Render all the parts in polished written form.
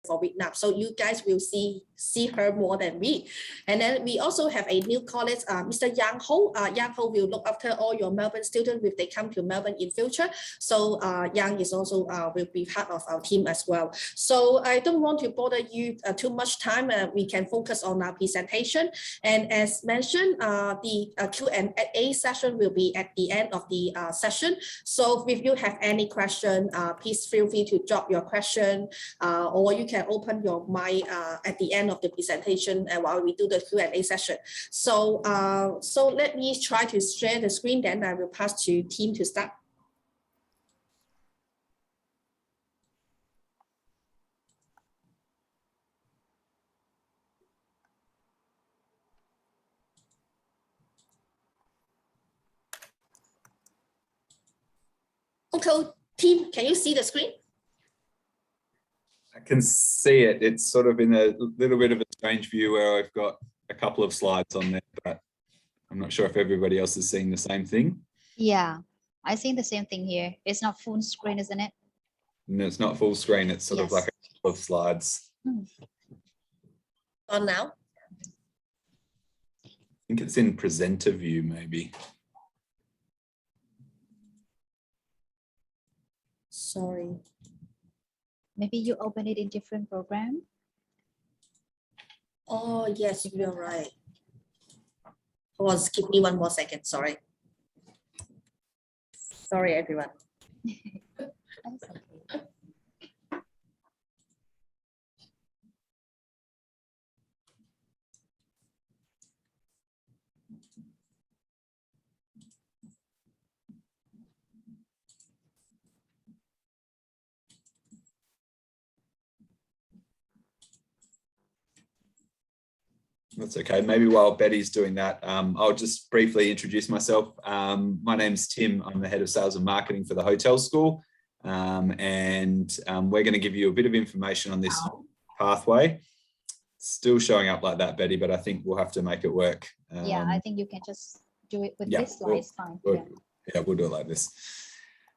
for Vietnam. So you guys will see her more than me. And then we also have a new colleague, Mr. Yang Ho. Yang Ho will look after all your Melbourne students if they come to Melbourne in future. So Yang is also will be part of our team as well. So I don't want to bother you too much time. We can focus on our presentation. And as mentioned, the Q&A session will be at the end of the session. So if you have any question, please feel free to drop your question, or you can open your mic at the end of the presentation while we do the Q&A session. So, so let me try to share the screen, then I will pass to Tim to start. Okay, Tim, can you see the screen? I can see it. It's sort of in a little bit of a strange view where I've got a couple of slides on there, but I'm not sure if everybody else is seeing the same thing. Yeah, I see the same thing here. It's not full screen, isn't it? No, it's not full screen. It's sort of like a couple of slides. On now? I think it's in presenter view, maybe. Sorry. Maybe you open it in different program. Oh, yes, you're right. Hold on, give me one more second. Sorry. Sorry, everyone. That's okay. That's okay. Maybe while Betty's doing that, I'll just briefly introduce myself. My name's Tim. I'm the head of sales and marketing for the hotel school. And we're going to give you a bit of information on this pathway. Still showing up like that, Betty, but I think we'll have to make it work. Yeah, I think you can just do it with this slide. It's fine. Yeah, we'll do it like this.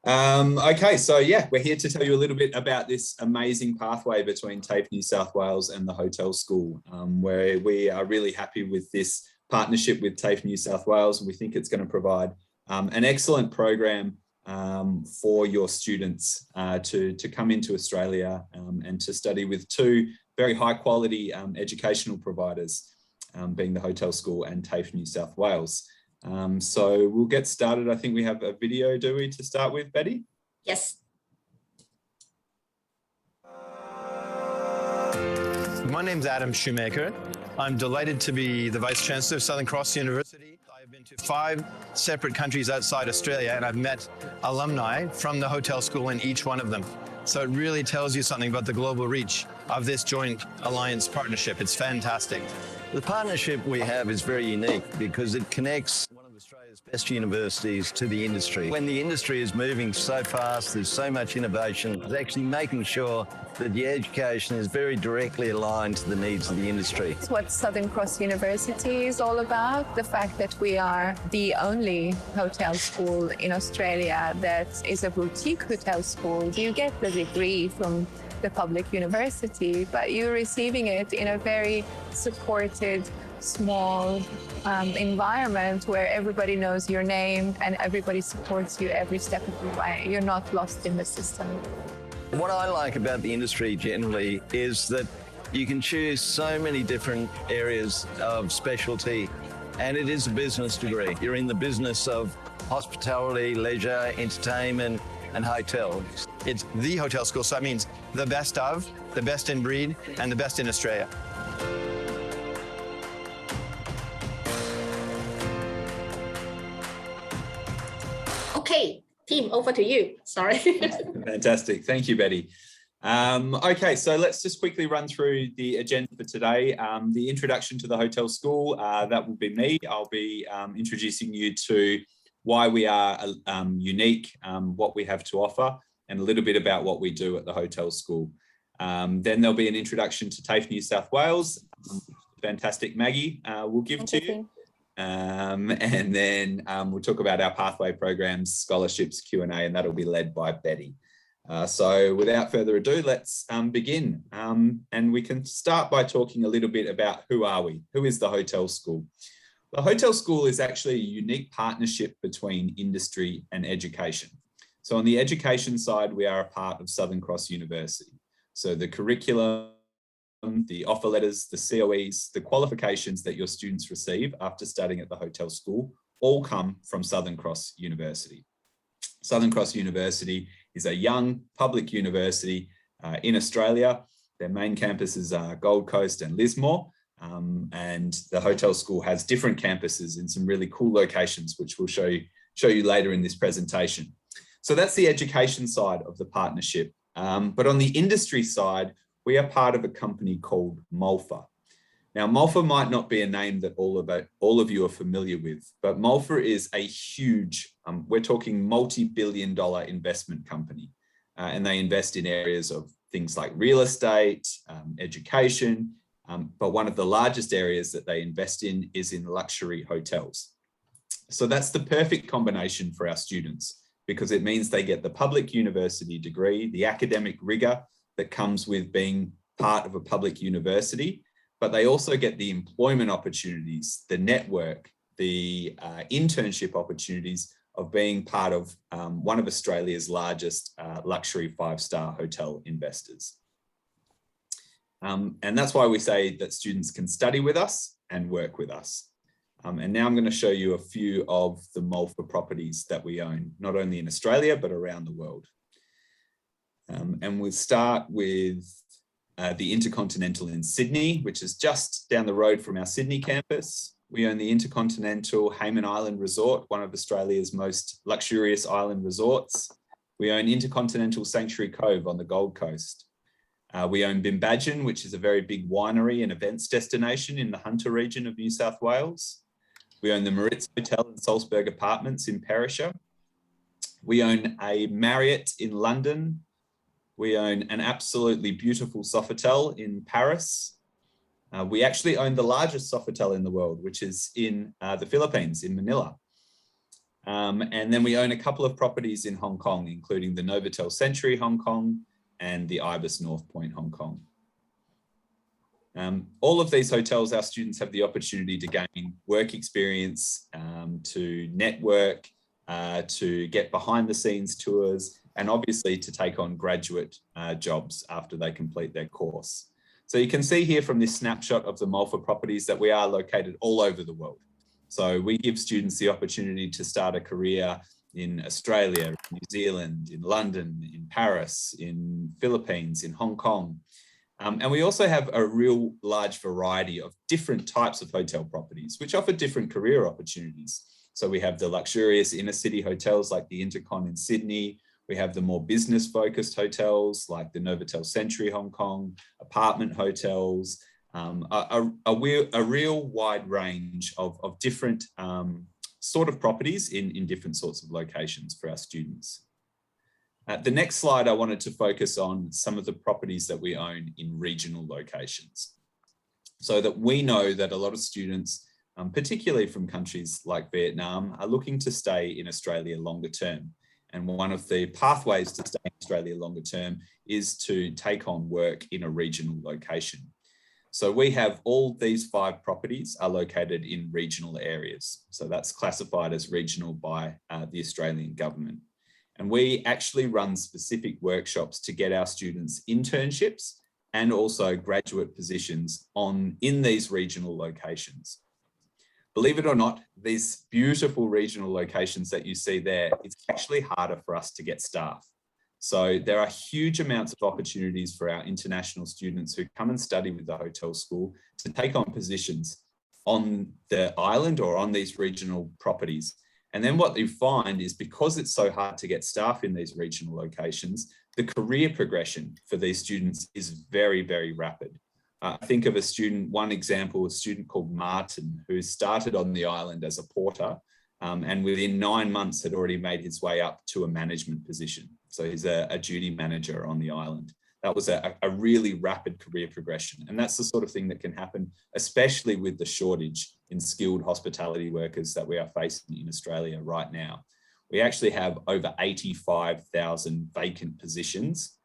Okay, so yeah, we're here to tell you a little bit about this amazing pathway between Tafe, New South Wales and the hotel school, where we are really happy with this partnership with Tafe, New South Wales, and we think it's going to provide an excellent program for your students to come into Australia and to study with two very high quality educational providers, being the hotel school and Tafe, New South Wales. So we'll get started. I think we have a video, do we, to start with, Betty? Yes. My name's Adam Schumacher. I'm delighted to be the Vice Chancellor of Southern Cross University. I've been to 5 separate countries outside Australia, and I've met alumni from the hotel school in each one of them. So it really tells you something about the global reach of this joint alliance partnership. It's fantastic. The partnership we have is very unique because it connects one of Australia's best universities to the industry. When the industry is moving so fast, there's so much innovation, it's actually making sure that the education is very directly aligned to the needs of the industry. It's what Southern Cross University is all about, the fact that we are the only hotel school in Australia that is a boutique hotel school. You get the degree from the public university, but you're receiving it in a very supported, small environment where everybody knows your name and everybody supports you every step of the way. You're not lost in the system. What I like about the industry generally is that you can choose so many different areas of specialty, and it is a business degree. You're in the business of hospitality, leisure, entertainment, and hotels. It's the hotel school, so that means the best of, the best in breed, and the best in Australia. Okay, Tim, over to you. Sorry. Fantastic. Thank you, Betty. Okay, so let's just quickly run through the agenda for today. The introduction to the hotel school, that will be me. I'll be introducing you to why we are unique, what we have to offer, and a little bit about what we do at the hotel school. Then there'll be an introduction to Tafe, New South Wales. Fantastic Maggie will give to you. And then we'll talk about our pathway programs, scholarships, Q&A, and that'll be led by Betty. So without further ado, let's begin. And we can start by talking a little bit about who are we? Who is the Hotel School? The Hotel School is actually a unique partnership between industry and education. So on the education side, we are a part of Southern Cross University. So the curriculum, the offer letters, the COEs, the qualifications that your students receive after studying at the Hotel School all come from Southern Cross University. Southern Cross University is a young public university in Australia. Their main campuses are Gold Coast and Lismore, and the Hotel School has different campuses in some really cool locations, which we'll show you later in this presentation. So that's the education side of the partnership. But on the industry side, we are part of a company called Mulfa. Now, Mulfa might not be a name that all of you are familiar with, but Mulfa is a huge, we're talking multi-billion-dollar investment company. And they invest in areas of things like real estate, education, but one of the largest areas that they invest in is in luxury hotels. So that's the perfect combination for our students, because it means they get the public university degree, the academic rigor that comes with being part of a public university, but they also get the employment opportunities, the network, the internship opportunities of being part of one of Australia's largest luxury 5-star hotel investors. And that's why we say that students can study with us and work with us. And now I'm going to show you a few of the Mulfa properties that we own, not only in Australia, but around the world. And we'll start with the Intercontinental in Sydney, which is just down the road from our Sydney campus. We own the Intercontinental Hayman Island Resort, one of Australia's most luxurious island resorts. We own Intercontinental Sanctuary Cove on the Gold Coast. We own Bimbadgen, which is a very big winery and events destination in the Hunter region of New South Wales. We own the Maritz Hotel and Salzburg Apartments in Perisher. We own a Marriott in London. We own an absolutely beautiful Sofitel in Paris. We actually own the largest Sofitel in the world, which is in the Philippines, in Manila. And then we own a couple of properties in Hong Kong, including the Novotel Century Hong Kong and the Ibis North Point Hong Kong. All of these hotels, our students have the opportunity to gain work experience, to network, to get behind the scenes tours, and obviously to take on graduate jobs after they complete their course. So you can see here from this snapshot of the Mulfa properties that we are located all over the world. So we give students the opportunity to start a career in Australia, New Zealand, in London, in Paris, in Philippines, in Hong Kong. And we also have a real large variety of different types of hotel properties, which offer different career opportunities. So we have the luxurious inner city hotels like the Intercon in Sydney. We have the more business focused hotels like the Novotel Century Hong Kong, apartment hotels, a real wide range of different sort of properties in different sorts of locations for our students. The next slide, I wanted to focus on some of the properties that we own in regional locations, so that we know that a lot of students, particularly from countries like Vietnam, are looking to stay in Australia longer term. And one of the pathways to stay in Australia longer term is to take on work in a regional location. So we have all these 5 properties are located in regional areas. So that's classified as regional by the Australian government. And we actually run specific workshops to get our students internships and also graduate positions in these regional locations. Believe it or not, these beautiful regional locations that you see there, it's actually harder for us to get staff. So there are huge amounts of opportunities for our international students who come and study with the Hotel School to take on positions on the island or on these regional properties. And then what you find is, because it's so hard to get staff in these regional locations, the career progression for these students is very, very rapid. I think of one example, a student called Martin, who started on the island as a porter and within 9 months had already made his way up to a management position. So he's a duty manager on the island. That was a really rapid career progression. And that's the sort of thing that can happen, especially with the shortage in skilled hospitality workers that we are facing in Australia right now. we actually have over 85,000 vacant positions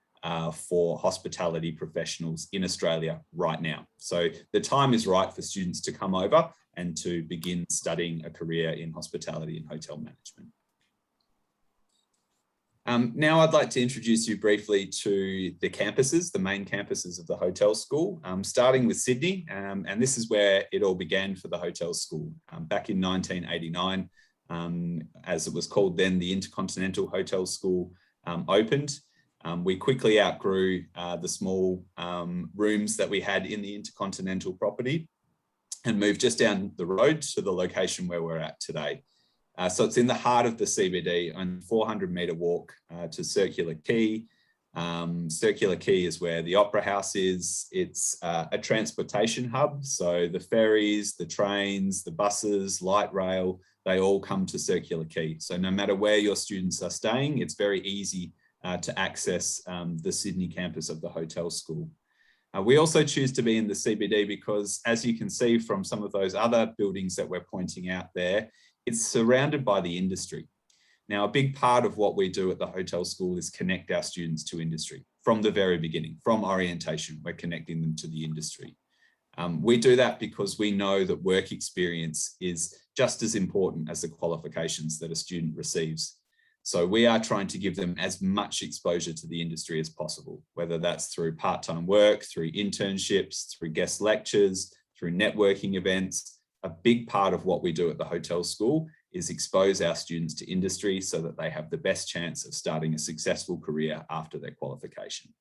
for hospitality professionals in Australia right now. So the time is right for students to come over and to begin studying a career in hospitality and hotel management. Now I'd like to introduce you briefly to the campuses, the main campuses of the hotel school, starting with Sydney. And this is where it all began for the hotel school. Back in 1989, as it was called then, the Intercontinental Hotel School opened. We quickly outgrew the small rooms that we had in the Intercontinental property and moved just down the road to the location where we're at today. So it's in the heart of the CBD, on 400-metre walk to Circular Quay. Circular Quay is where the Opera House is. It's a transportation hub. So the ferries, the trains, the buses, light rail, they all come to Circular Quay. So no matter where your students are staying, it's very easy to access the Sydney campus of the hotel school. We also choose to be in the CBD because, as you can see from some of those other buildings that we're pointing out there, it's surrounded by the industry. Now, a big part of what we do at the hotel school is connect our students to industry from the very beginning. From orientation, we're connecting them to the industry. We do that because we know that work experience is just as important as the qualifications that a student receives. So we are trying to give them as much exposure to the industry as possible, whether that's through part-time work, through internships, through guest lectures, through networking events. A big part of what we do at the hotel school is expose our students to industry so that they have the best chance of starting a successful career after their qualification.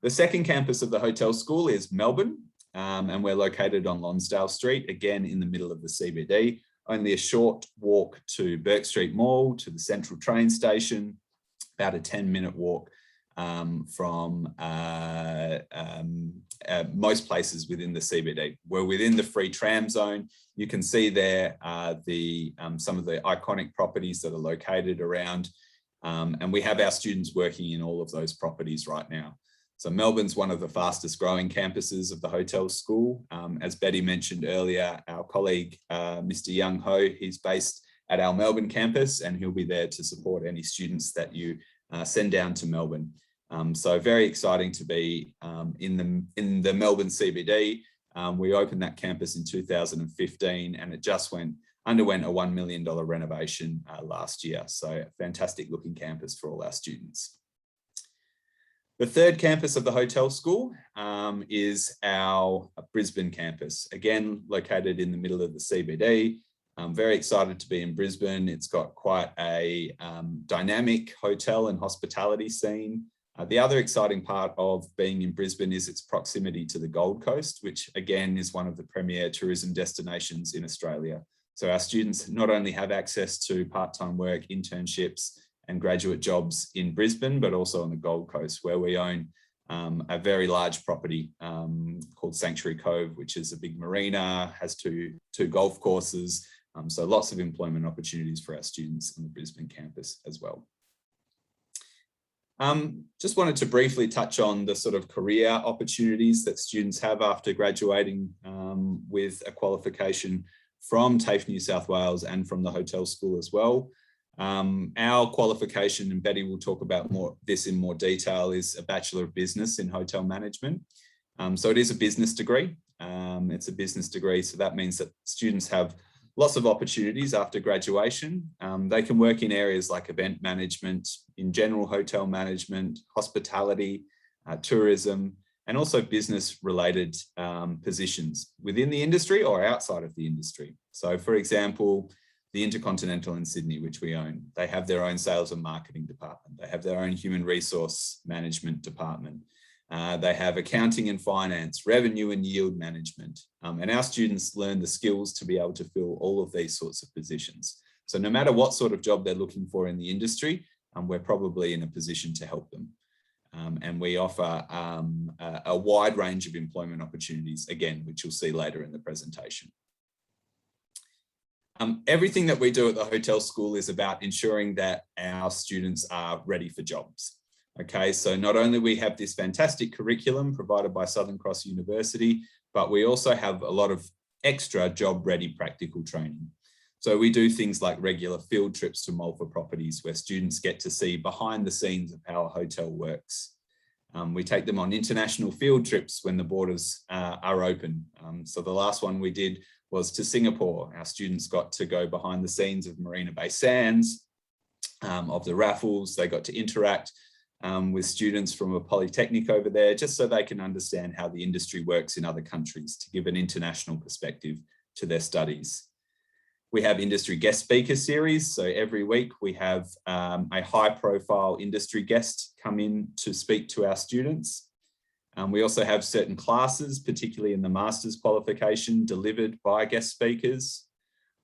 The second campus of the hotel school is Melbourne, and we're located on Lonsdale Street, again in the middle of the CBD, only a short walk to Bourke Street Mall, to the Central train station, about a 10-minute walk from most places within the CBD. We're within the free tram zone. You can see there some of the iconic properties that are located around, and we have our students working in all of those properties right now. So Melbourne's one of the fastest growing campuses of the hotel school. As Betty mentioned earlier, our colleague, Mr. Young Ho, he's based at our Melbourne campus, and he'll be there to support any students that you send down to Melbourne. So very exciting to be in the Melbourne CBD. We opened that campus in 2015, and it just underwent a $1 million renovation last year. So a fantastic looking campus for all our students. The third campus of the hotel school is our Brisbane campus, again located in the middle of the CBD. I'm very excited to be in Brisbane. It's got quite a dynamic hotel and hospitality scene. The other exciting part of being in Brisbane is its proximity to the Gold Coast, which again is one of the premier tourism destinations in Australia. So our students not only have access to part-time work, internships, and graduate jobs in Brisbane, but also on the Gold Coast, where we own a very large property called Sanctuary Cove, which is a big marina, has two golf courses. So lots of employment opportunities for our students on the Brisbane campus as well. Just wanted to briefly touch on the sort of career opportunities that students have after graduating with a qualification from Tafe, New South Wales, and from the hotel school as well. Our qualification, and Betty will talk about this in more detail, is a Bachelor of Business in Hotel Management. So it is a business degree. It's a business degree, so that means that students have lots of opportunities after graduation. They can work in areas like event management, in general hotel management, hospitality, tourism, and also business-related positions within the industry or outside of the industry. So, for example, the Intercontinental in Sydney, which we own, they have their own sales and marketing department. They have their own human resource management department. They have accounting and finance, revenue and yield management. And our students learn the skills to be able to fill all of these sorts of positions. So no matter what sort of job they're looking for in the industry, we're probably in a position to help them. And we offer a wide range of employment opportunities, again, which you'll see later in the presentation. Everything that we do at the hotel school is about ensuring that our students are ready for jobs. Okay, so not only we have this fantastic curriculum provided by Southern Cross University, but we also have a lot of extra job-ready practical training. So we do things like regular field trips to Malta properties where students get to see behind the scenes of how a hotel works. We take them on international field trips when the borders are open. So the last one we did was to Singapore. Our students got to go behind the scenes of Marina Bay Sands, of the raffles. They got to interact with students from a polytechnic over there, just so they can understand how the industry works in other countries, to give an international perspective to their studies. We have industry guest speaker series. So every week we have a high profile industry guest come in to speak to our students. We also have certain classes, particularly in the master's qualification, delivered by guest speakers.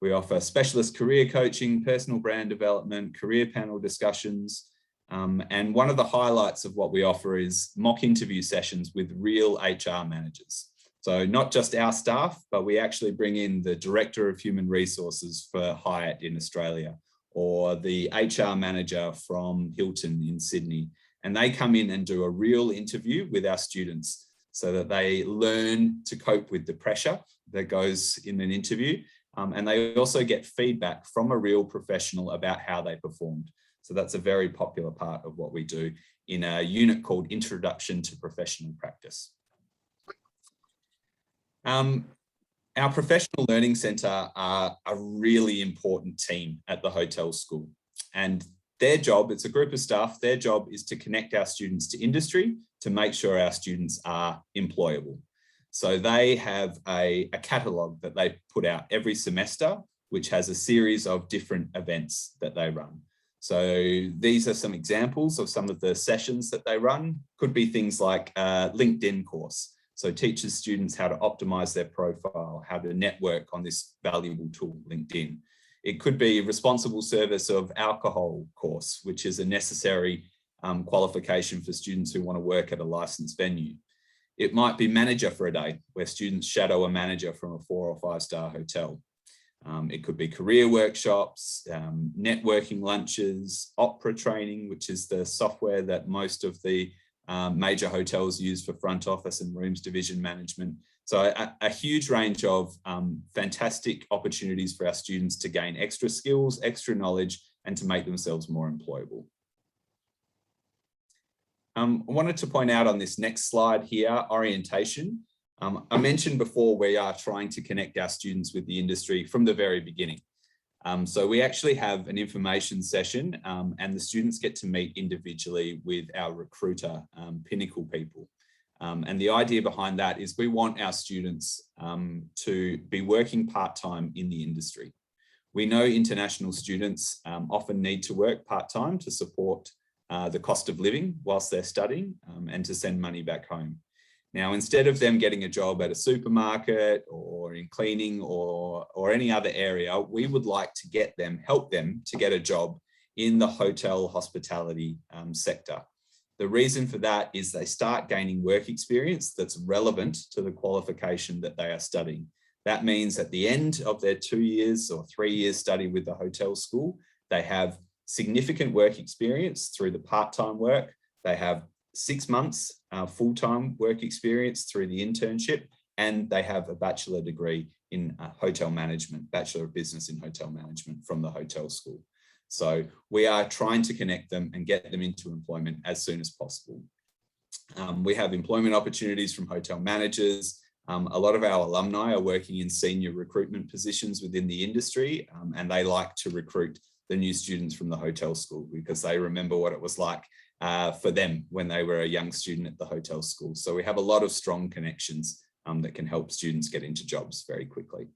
We offer specialist career coaching, personal brand development, career panel discussions. And one of the highlights of what we offer is mock interview sessions with real HR managers. So not just our staff, but we actually bring in the Director of Human Resources for Hyatt in Australia, or the HR manager from Hilton in Sydney. And they come in and do a real interview with our students so that they learn to cope with the pressure that goes in an interview. And they also get feedback from a real professional about how they performed. So that's a very popular part of what we do in a unit called Introduction to Professional Practice. Our Professional Learning Centre are a really important team at the hotel school, and their job, it's a group of staff, their job is to connect our students to industry to make sure our students are employable. So they have a catalogue that they put out every semester, which has a series of different events that they run. So these are some examples of some of the sessions that they run. Could be things like a LinkedIn course. So teaches students how to optimize their profile, how to network on this valuable tool, LinkedIn. It could be responsible service of alcohol course, which is a necessary qualification for students who want to work at a licensed venue. It might be manager for a day, where students shadow a manager from a 4- or 5-star hotel. It could be career workshops, networking lunches, opera training, which is the software that most of the major hotels use for front office and rooms division management. So a huge range of fantastic opportunities for our students to gain extra skills, extra knowledge, and to make themselves more employable. I wanted to point out on this next slide here, orientation. I mentioned before we are trying to connect our students with the industry from the very beginning. So we actually have an information session and the students get to meet individually with our recruiter, Pinnacle people. And the idea behind that is we want our students to be working part-time in the industry. We know international students often need to work part-time to support the cost of living whilst they're studying and to send money back home. Now, instead of them getting a job at a supermarket or in cleaning or any other area, we would like to help them to get a job in the hotel hospitality sector. The reason for that is they start gaining work experience that's relevant to the qualification that they are studying. That means at the end of their 2 years or 3 years study with the hotel school, they have significant work experience through the part-time work. They have 6 months full-time work experience through the internship, and they have a bachelor degree in hotel management, Bachelor of Business in Hotel Management from the hotel school. So we are trying to connect them and get them into employment as soon as possible. We have employment opportunities from hotel managers. A lot of our alumni are working in senior recruitment positions within the industry, and they like to recruit the new students from the hotel school because they remember what it was like for them when they were a young student at the hotel school. So we have a lot of strong connections that can help students get into jobs very quickly.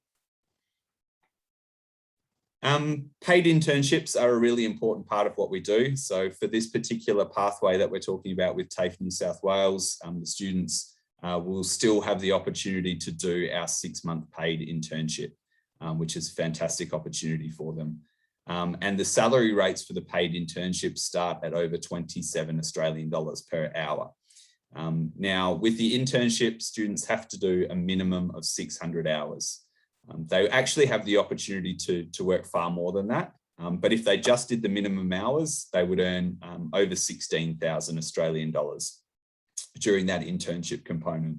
Paid internships are a really important part of what we do. So for this particular pathway that we're talking about with Tafe New South Wales, the students will still have the opportunity to do our 6-month paid internship, which is a fantastic opportunity for them. And the salary rates for the paid internships start at over 27 Australian dollars per hour. Now, with the internship, students have to do a minimum of 600 hours. They actually have the opportunity to work far more than that. But if they just did the minimum hours, they would earn over 16,000 Australian dollars during that internship component.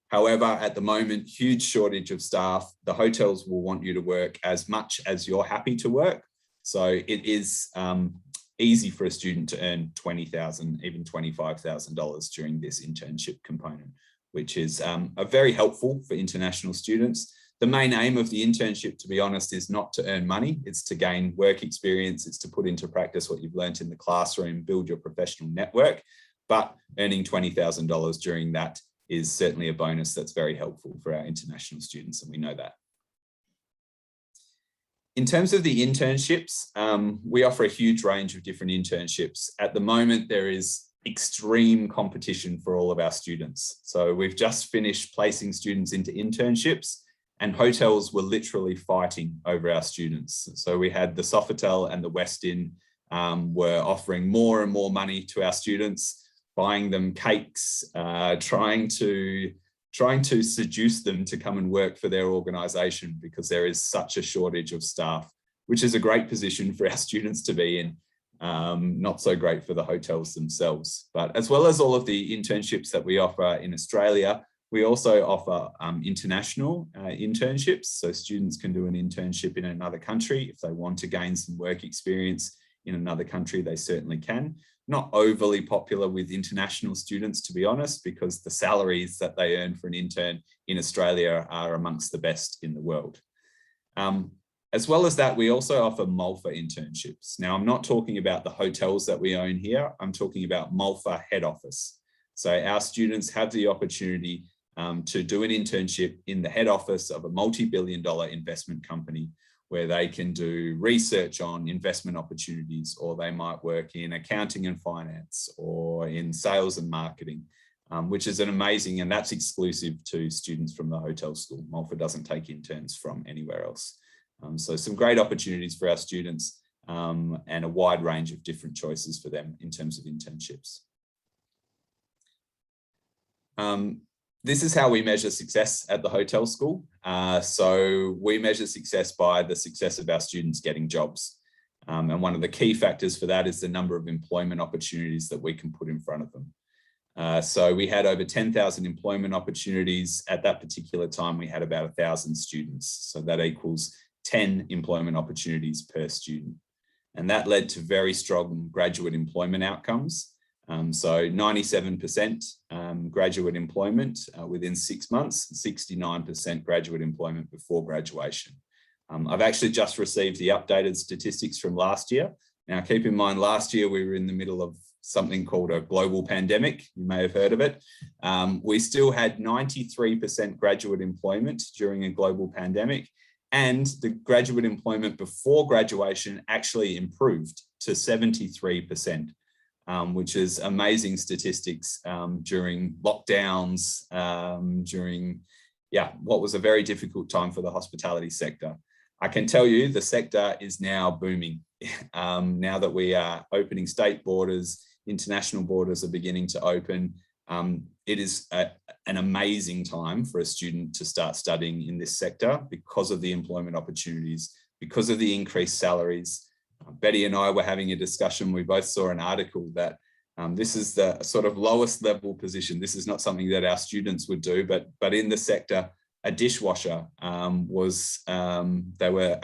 However, at the moment, huge shortage of staff. The hotels will want you to work as much as you're happy to work. So it is easy for a student to earn $20,000, even $25,000 during this internship component, which is very helpful for international students. The main aim of the internship, to be honest, is not to earn money. It's to gain work experience. It's to put into practice what you've learned in the classroom, build your professional network. But earning $20,000 during that is certainly a bonus that's very helpful for our international students, and we know that. In terms of the internships, we offer a huge range of different internships. At the moment, there is extreme competition for all of our students. So we've just finished placing students into internships, and hotels were literally fighting over our students. So we had the Sofitel and the Westin were offering more and more money to our students, buying them cakes, trying to seduce them to come and work for their organisation, because there is such a shortage of staff, which is a great position for our students to be in. Not so great for the hotels themselves. But as well as all of the internships that we offer in Australia, we also offer international internships. So students can do an internship in another country. If they want to gain some work experience in another country, they certainly can. Not overly popular with international students, to be honest, because the salaries that they earn for an intern in Australia are amongst the best in the world. As well as that, we also offer MALFA internships. Now, I'm not talking about the hotels that we own here. I'm talking about MALFA head office. So our students have the opportunity to do an internship in the head office of a multi-billion-dollar investment company, where they can do research on investment opportunities, or they might work in accounting and finance, or in sales and marketing, which is an amazing, and that's exclusive to students from the hotel school. MALFA doesn't take interns from anywhere else. So some great opportunities for our students, and a wide range of different choices for them in terms of internships. This is how we measure success at the hotel school. So we measure success by the success of our students getting jobs. And one of the key factors for that is the number of employment opportunities that we can put in front of them. So we had over 10,000 employment opportunities. At that particular time, we had about 1,000 students. So that equals 10 employment opportunities per student. And that led to very strong graduate employment outcomes. So 97% graduate employment within 6 months, 69% graduate employment before graduation. I've actually just received the updated statistics from last year. Now, keep in mind, last year we were in the middle of something called a global pandemic. You may have heard of it. We still had 93% graduate employment during a global pandemic, and the graduate employment before graduation actually improved to 73%. Which is amazing statistics during lockdowns, during what was a very difficult time for the hospitality sector. I can tell you the sector is now booming. Now that we are opening state borders, international borders are beginning to open. It is an amazing time for a student to start studying in this sector because of the employment opportunities, because of the increased salaries. Betty and I were having a discussion. We both saw an article that this is the sort of lowest level position. This is not something that our students would do, but in the sector, a dishwasher a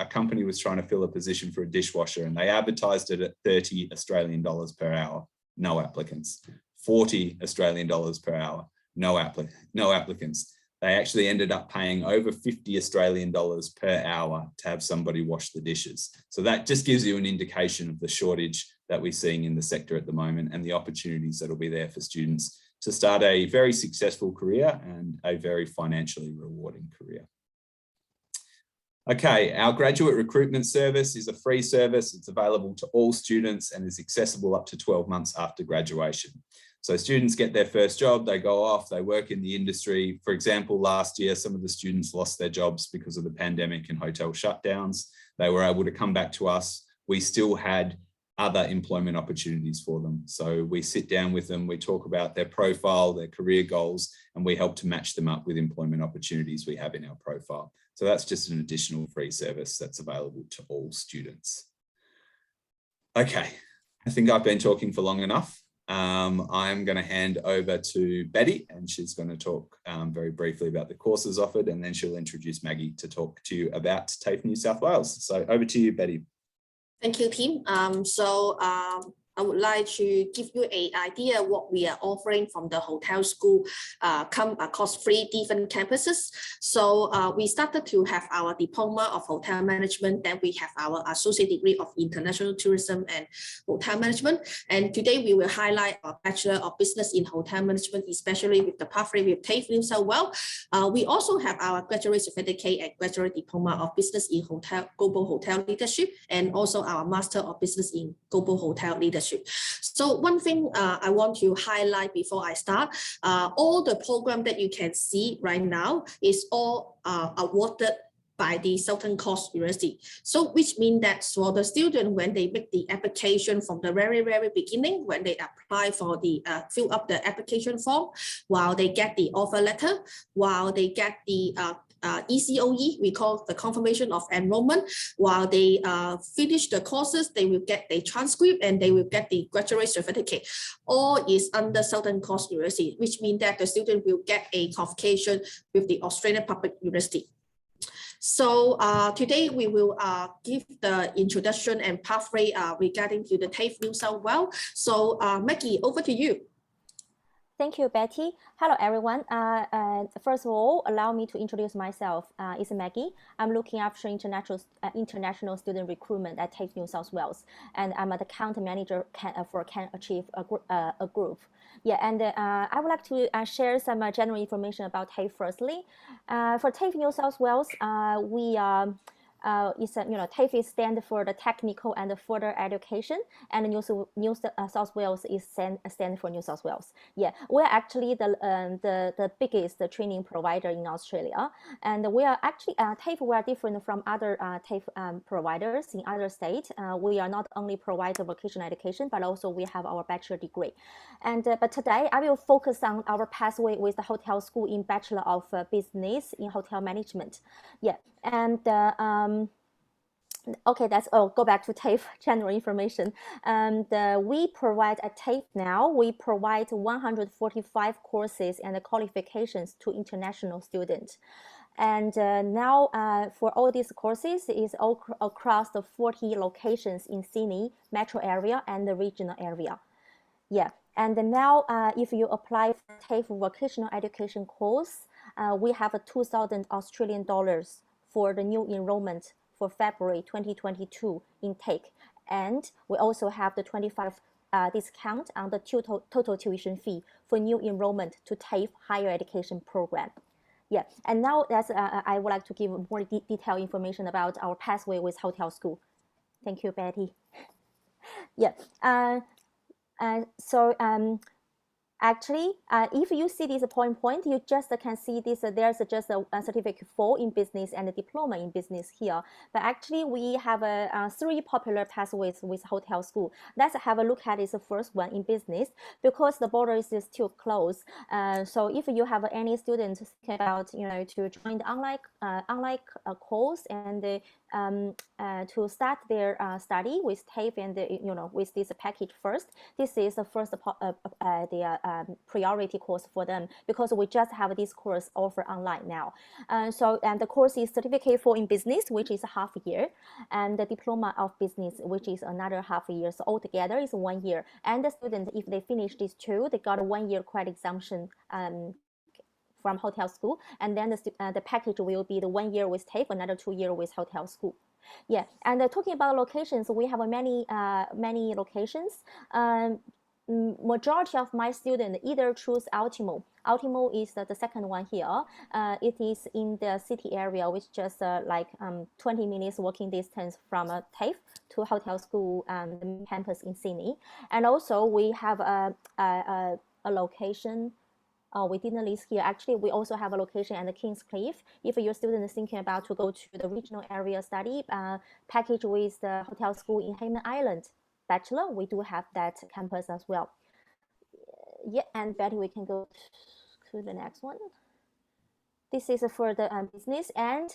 company was trying to fill a position for a dishwasher, and they advertised it at 30 Australian dollars per hour, no applicants. 40 Australian dollars per hour, no applicants. They actually ended up paying over 50 Australian dollars per hour to have somebody wash the dishes. So that just gives you an indication of the shortage that we're seeing in the sector at the moment, and the opportunities that will be there for students to start a very successful career and a very financially rewarding career. Okay, our graduate recruitment service is a free service. It's available to all students and is accessible up to 12 months after graduation. So students get their first job, they go off, they work in the industry. For example, last year, some of the students lost their jobs because of the pandemic and hotel shutdowns. They were able to come back to us. We still had other employment opportunities for them. So we sit down with them, we talk about their profile, their career goals, and we help to match them up with employment opportunities we have in our profile. So that's just an additional free service that's available to all students. Okay, I think I've been talking for long enough. I'm going to hand over to Betty, and she's going to talk very briefly about the courses offered, and then she'll introduce Maggie to talk to you about Tafe New South Wales. So over to you, Betty. Thank you, Tim. I would like to give you an idea what we are offering from the hotel school come across 3 different campuses. So we started to have our diploma of hotel management, then we have our associate degree of international tourism and hotel management. And today we will highlight our Bachelor of Business in Hotel Management, especially with the pathway with Tafe New South Wales. We also have our graduate certificate and graduate diploma of business in global hotel leadership, and also our Master of Business in global hotel leadership. So one thing I want to highlight before I start, all the program that you can see right now is all awarded by the Southern Cross University. So which means that for the student, when they make the application from the very beginning, when they apply for the fill up the application form, while they get the offer letter, while they get the ECOE, we call the confirmation of enrollment, while they finish the courses, they will get the transcript and they will get the graduate certificate. All is under Southern Cross University, which means that the student will get a qualification with the Australian Public University. So today we will give the introduction and pathway regarding to the Tafe New South Wales. So Maggie, over to you. Thank you, Betty. Hello, everyone. First of all, allow me to introduce myself. It's Maggie. I'm looking after international student recruitment at Tafe New South Wales, and I'm the account manager for Can Achieve a group. Yeah, and I would like to share some general information about Tafe. Firstly, for Tafe New South Wales, TAFE stands for the Technical and Further Education, and New South Wales is stand for New South Wales. Yeah, we're actually the biggest training provider in Australia, and we are actually TAFE. We are different from other TAFE providers in other states. We are not only provide the vocational education, but also we have our bachelor degree. And but today I will focus on our pathway with the hotel school in Bachelor of Business in Hotel Management. Yeah, and okay, go back to TAFE general information. And we provide at TAFE now, we provide 145 courses and qualifications to international students. And now for all these courses is all across the 40 locations in Sydney metro area and the regional area. Yeah, and now if you apply for TAFE vocational education course, we have a 2,000 Australian dollars for the new enrollment for February 2022 intake, and we also have the 25 discount on the total tuition fee for new enrollment to TAFE higher education program. Yeah, and now that's I would like to give more detailed information about our pathway with hotel school. Thank you, Betty. Yeah, actually, if you see this point, you just can see this. There's just a certificate 4 in business and a diploma in business here. But actually, we have 3 popular pathways with hotel school. Let's have a look at this first one in business, because the border is still closed. So if you have any students thinking about to join the online course and to start their study with TAFE and with this package first, this is the first priority course for them, because we just have this course offer online now. So the course is certificate 4 in business, which is a half year, and the diploma of business, which is another half year. So altogether is 1 year. And the student, if they finish these 2, they got a 1 year credit exemption from hotel school, and then the package will be the 1 year with TAFE, another 2 year with hotel school. Yeah, and talking about locations, we have many locations. Majority of my students either choose Ultimo. Ultimo is the second one here. It is in the city area, which just like 20 minutes walking distance from TAFE to hotel school the campus in Sydney. And also we have a location. We didn't list here. Actually, we also have a location at the Kingscliff. If your student is thinking about to go to the regional area study package with the hotel school in Hayman Island Bachelor, we do have that campus as well. Yeah, and Betty, we can go to the next one. This is for the business, and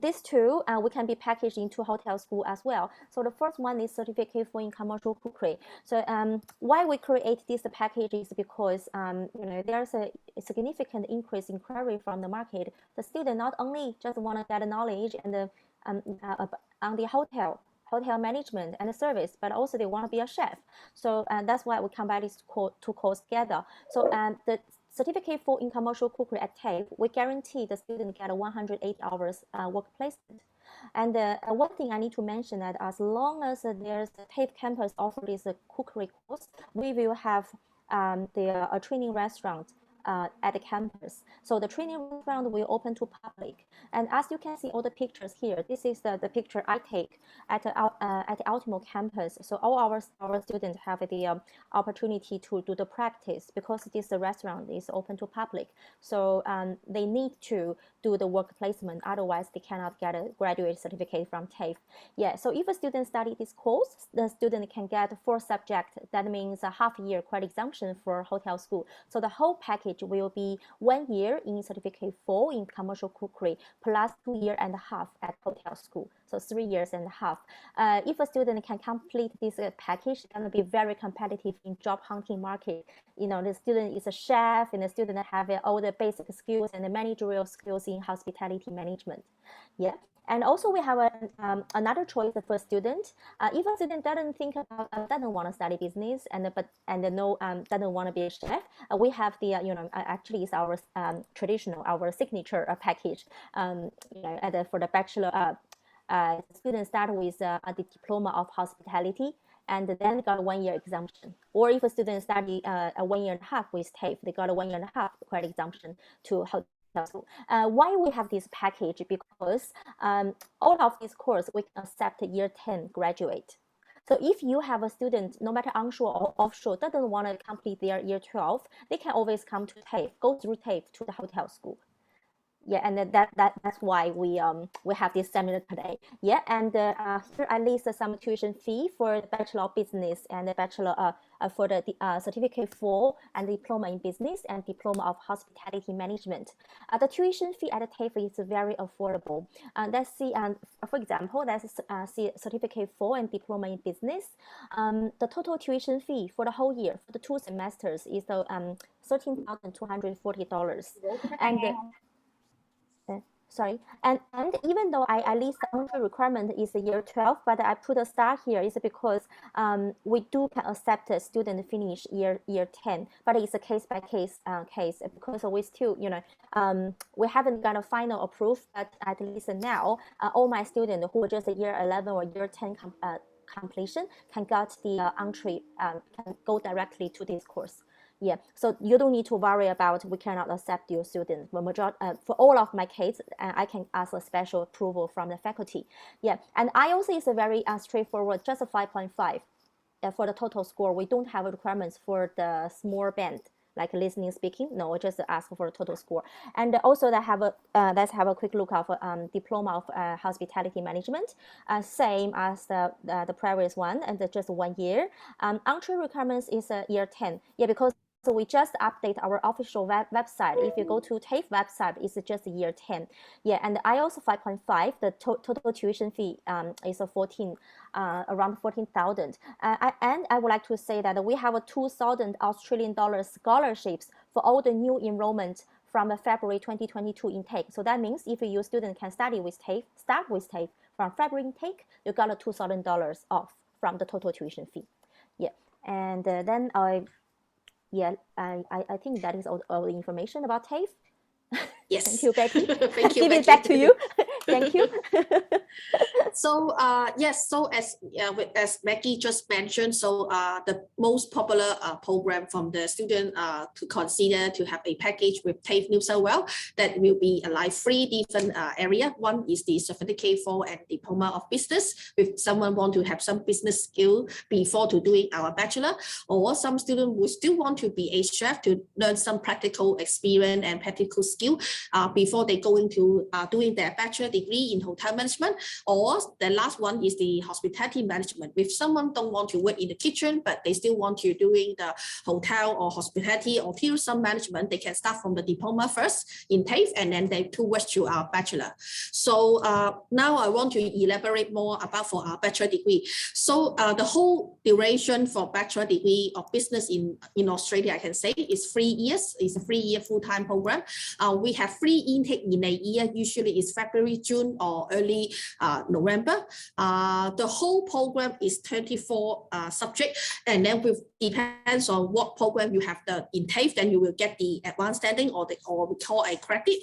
these two we can be packaged into hotel school as well. So the first one is certificate for in commercial cookery. So why we create this package is because you know, there's a significant increase in query from the market. The student not only just want to get knowledge and on the hotel management and the service, but also they want to be a chef. So that's why we combine these two courses together. So the certificate for in commercial cookery at Tafe, we guarantee the student get 108 hours work placement. And one thing I need to mention that as long as there's the Tafe campus offer this cookery course, we will have a training restaurant at the campus. So the training restaurant will open to public. And as you can see all the pictures here, this is the picture I take at the Ultimo campus. So all our students have the opportunity to do the practice because this restaurant is open to public. So they need to do the work placement, otherwise they cannot get a graduate certificate from Tafe. Yeah, so if a student study this course, the student can get 4 subjects. That means a half-year credit exemption for hotel school. So the whole package will be 1 year in certificate 4 in commercial cookery plus 2.5 years at hotel school. So 3.5 years. If a student can complete this package, then it'll be very competitive in job hunting market. You know, the student is a chef and the student have all the basic skills and the managerial skills in hospitality management. Yeah. And also we have another choice for student. If a student doesn't think about, doesn't want to study business doesn't want to be a chef, we have the actually it's our traditional, our signature package. For the bachelor, students start with the Diploma of Hospitality and then got a 1 year exemption. Or if a student study a 1.5 years with Tafe, they got a 1.5 years credit exemption to hotel. Why we have this package? Because all of these courses we can accept year 10 graduate. So if you have a student, no matter onshore or offshore, doesn't want to complete their year 12, they can always come to Tafe, go through Tafe to the hotel school. Yeah, and that's why we have this seminar today. Yeah, and here I list some tuition fee for the Bachelor of Business and the Bachelor for the Certificate 4 and Diploma in Business and Diploma of Hospitality Management. The tuition fee at Tafe is very affordable. Let's see, for example, let's see Certificate 4 and Diploma in Business. The total tuition fee for the whole year for the 2 semesters is $13,240, and sorry, and even though I list the entry requirement is the year 12, but I put a star here is because we do can accept a student finish year 10, but it's a case by case because we still we haven't got a final approve, but at least now all my students who are just a year 11 or year 10 completion can get the entry, can go directly to this course. Yeah, so you don't need to worry about we cannot accept your student. For all of my cases, I can ask a special approval from the faculty. Yeah, and IELTS is a very straightforward, just a 5.5 for the total score. We don't have requirements for the small band like listening, speaking. No, just ask for a total score. And also, let's have a quick look of Diploma of Hospitality Management, same as the previous one, and just 1 year. Entry requirements is year 10. Yeah, because. So we just update our official website. If you go to Tafe website, it's just year 10. Yeah, and IELTS 5.5, the total tuition fee is around 14,000. And I would like to say that we have a 2,000 Australian dollars scholarships for all the new enrollment from the February 2022 intake. So that means if your student can study with Tafe, start with Tafe from February intake, you got a $2,000 off from the total tuition fee. Yeah, and then I think that is all the information about Tafe. Yes. Thank you, Becky. Thank you, Give Becky. it back to you. Thank you. So yes, so as Becky just mentioned, so the most popular program from the student to consider to have a package with Tafe New South Wales, that will be like 3 different area. One is the Certificate 4 and Diploma of Business, if someone want to have some business skill before to doing our bachelor, or some student would still want to be a chef to learn some practical experience and practical skill before they go into doing their bachelor degree in hotel management, or the last one is the hospitality management. If someone don't want to work in the kitchen, but they still want to doing the hotel or hospitality or tourism management, they can start from the diploma first in TAFE, and then they towards to our bachelor. So now I want to elaborate more about for our bachelor degree. So the whole duration for bachelor degree of business in Australia, I can say, is 3 years. It's a 3-year full-time program. We have 3 intake in a year. Usually it's February, June, or early November. The whole program is 24 subjects, and then with depends on what program you have the in TAFE, then you will get the advanced standing or we call a credit.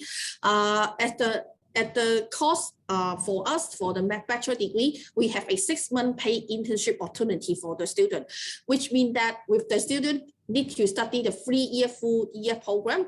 At the cost for us, for the bachelor degree, we have a 6-month paid internship opportunity for the student, which means that with the student need to study the 3-year full year program,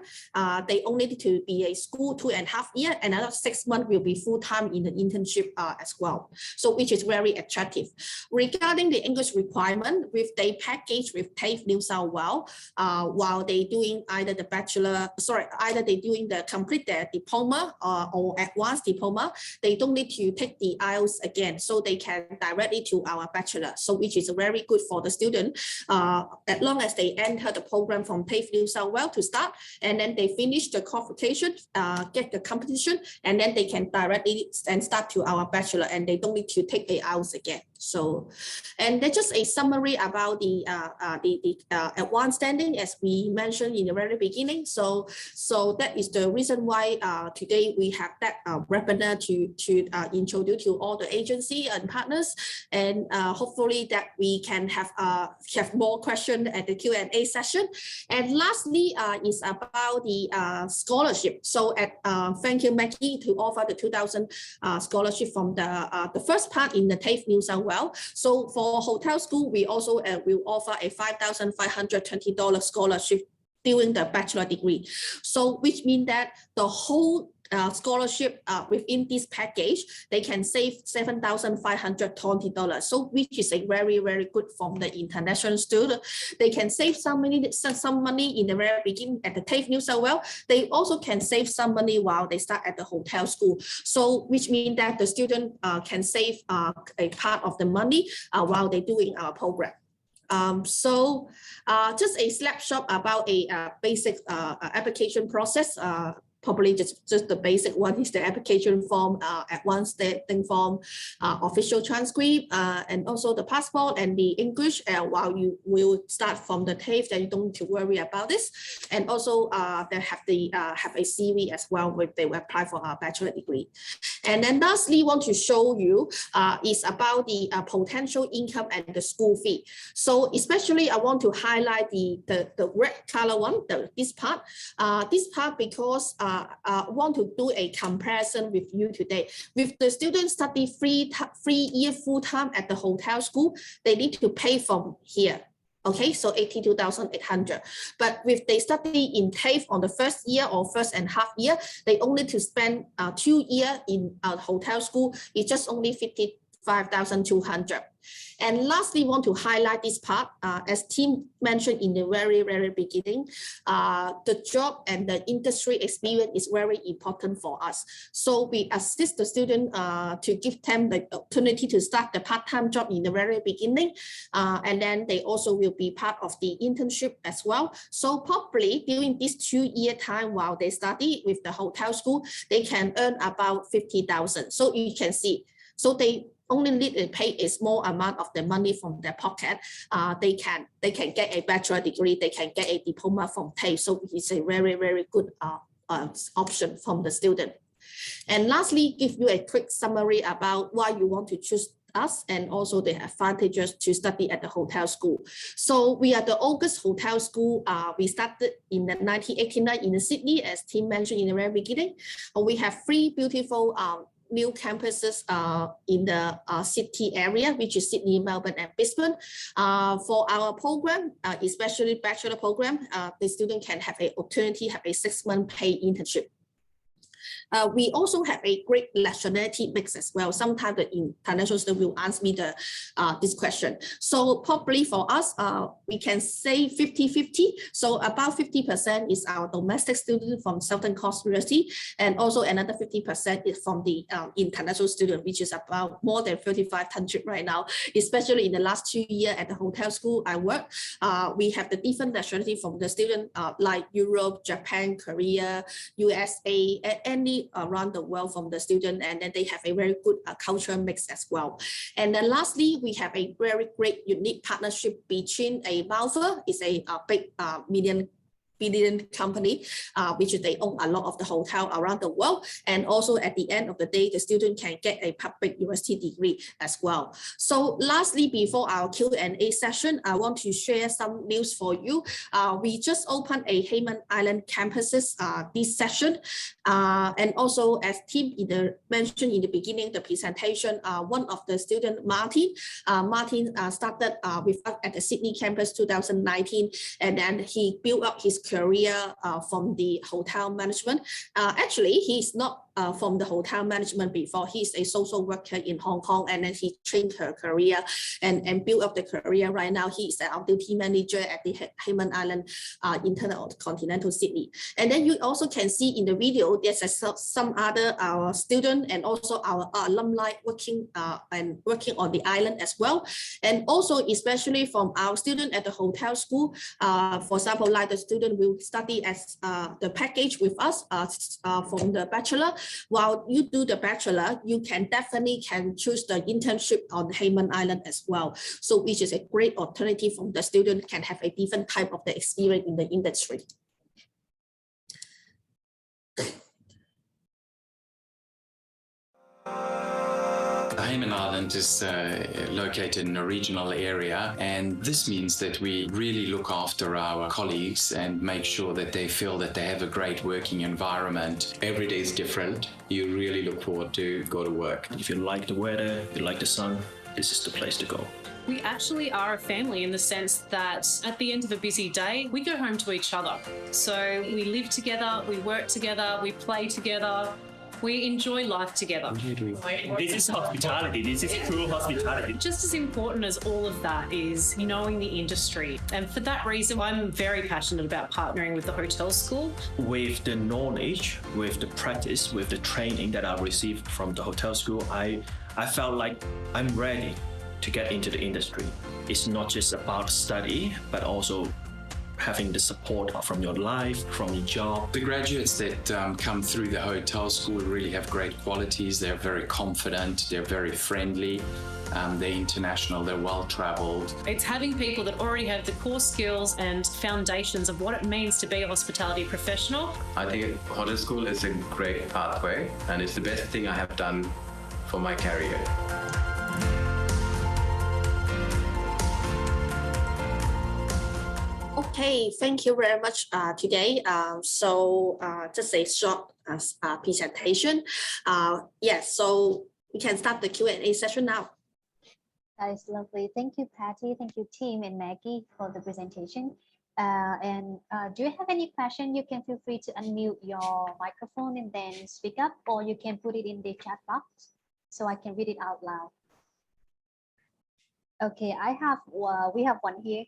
they only need to be a school 2.5 years, another 6 months will be full-time in the internship as well. So which is very attractive. Regarding the English requirement, with the package with TAFE New South Wales, while they doing either the bachelor, either they doing the complete their diploma or advanced diploma, they don't need to take the IELTS again, so they can directly to our bachelor. So which is very good for the student, as long as they enter the program from TAFE New South Wales to start, and then they finish the qualification, get the competition, and then they can directly and start to our bachelor, and they don't need to take the IELTS again. So, and that's just a summary about the advanced standing, as we mentioned in the very beginning. So that is the reason why today we have that webinar to introduce to all the agency and partners, and hopefully that we can have more questions at the Q&A session. And lastly is about the scholarship. So thank you, Maggie, to offer the 2,000 scholarship from the first part in the TAFE New South Wales. So for hotel school, we also will offer a $5,520 scholarship during the bachelor degree. So which means that the whole scholarship within this package, they can save $7,520. So which is a very, very good from the international student. They can save some money in the very beginning at the TAFE New South Wales. They also can save some money while they start at the hotel school. So which means that the student can save a part of the money while they're doing our program. So just a snapshot about a basic application process. Probably just the basic one is the application form, advanced standing form, official transcript, and also the passport and the English. While you will start from the TAFE, then you don't need to worry about this. And also they have a CV as well when they will apply for our bachelor degree. And then lastly, want to show you is about the potential income and the school fee. So especially I want to highlight the red color one, this part because want to do a comparison with you today. With the students study 3 year full-time at the hotel school, they need to pay from here. Okay, so 82,800. But if they study in TAFE on the first year or first and half year, they only to spend 2 years in a hotel school. It's just only 55,200. And lastly, want to highlight this part, as Tim mentioned in the very, very beginning, the job and the industry experience is very important for us. So we assist the student to give them the opportunity to start the part-time job in the very beginning. And then they also will be part of the internship as well. So probably during this 2-year time while they study with the hotel school, they can earn about 50,000. So you can see, so they only need to pay a small amount of the money from their pocket. They can get a bachelor degree, they can get a diploma from TAFE. So it's a very, very good option from the student. And lastly, give you a quick summary about why you want to choose us and also the advantages to study at the hotel school. So we are the oldest hotel school. We started in 1989 in Sydney, as Tim mentioned in the very beginning. We have 3 beautiful new campuses in the city area, which is Sydney, Melbourne, and Brisbane. For our program, especially bachelor program, the student can have an opportunity, have a 6-month paid internship. We also have a great nationality mix as well. Sometimes the international student will ask me this question. So probably for us, we can say 50-50. So about 50% is our domestic student from Southern Coast University, and also another 50% is from the international student, which is about more than 3,500 right now. Especially in the last 2 years at the hotel school I work, we have the different nationality from the student like Europe, Japan, Korea, USA, and any around the world from the student, and then they have a very good cultural mix as well. And then lastly, we have a very great unique partnership between a Malva, is a big billion company, which they own a lot of the hotel around the world. And also at the end of the day, the student can get a public university degree as well. So lastly, before our Q&A session, I want to share some news for you. We just opened a Hayman Island campuses this session. And also as Tim mentioned in the beginning, the presentation, one of the student, Martin started with us at the Sydney campus 2019, and then he built up his career from the hotel management. Actually, he's not from the hotel management before. He's a social worker in Hong Kong, and then he trained her career and built up the career. Right now, he is our duty manager at the Hayman Island Intercontinental Sydney. And then you also can see in the video, there's some other our student and also our alumni working on the island as well. And also, especially from our student at the hotel school, for example, like the student will study as the package with us from the bachelor. While you do the bachelor, you can definitely choose the internship on Hayman Island as well. So which is a great alternative from the student can have a different type of the experience in the industry. Hayman Island is located in a regional area, and this means that we really look after our colleagues and make sure that they feel that they have a great working environment. Every day is different. You really look forward to go to work. If you like the weather, you like the sun, this is the place to go. We actually are a family in the sense that at the end of a busy day, we go home to each other. So we live together, we work together, we play together. We enjoy life together. This is hospitality. This is true hospitality. Just as important as all of that is knowing the industry. And for that reason, I'm very passionate about partnering with the hotel school. With the knowledge, with the practice, with the training that I received from the hotel school, I felt like I'm ready to get into the industry. It's not just about study, but also having the support from your life, from your job. The graduates that come through the hotel school really have great qualities. They're very confident, they're very friendly, they're international, they're well-traveled. It's having people that already have the core skills and foundations of what it means to be a hospitality professional. I think hotel school is a great pathway, and it's the best thing I have done for my career. Okay, thank you very much today. Just a short presentation. Yes, so we can start the Q&A session now. That is lovely. Thank you, Patty. Thank you, Tim and Maggie, for the presentation. Do you have any question? You can feel free to unmute your microphone and then speak up, or you can put it in the chat box so I can read it out loud. Okay, we have one here.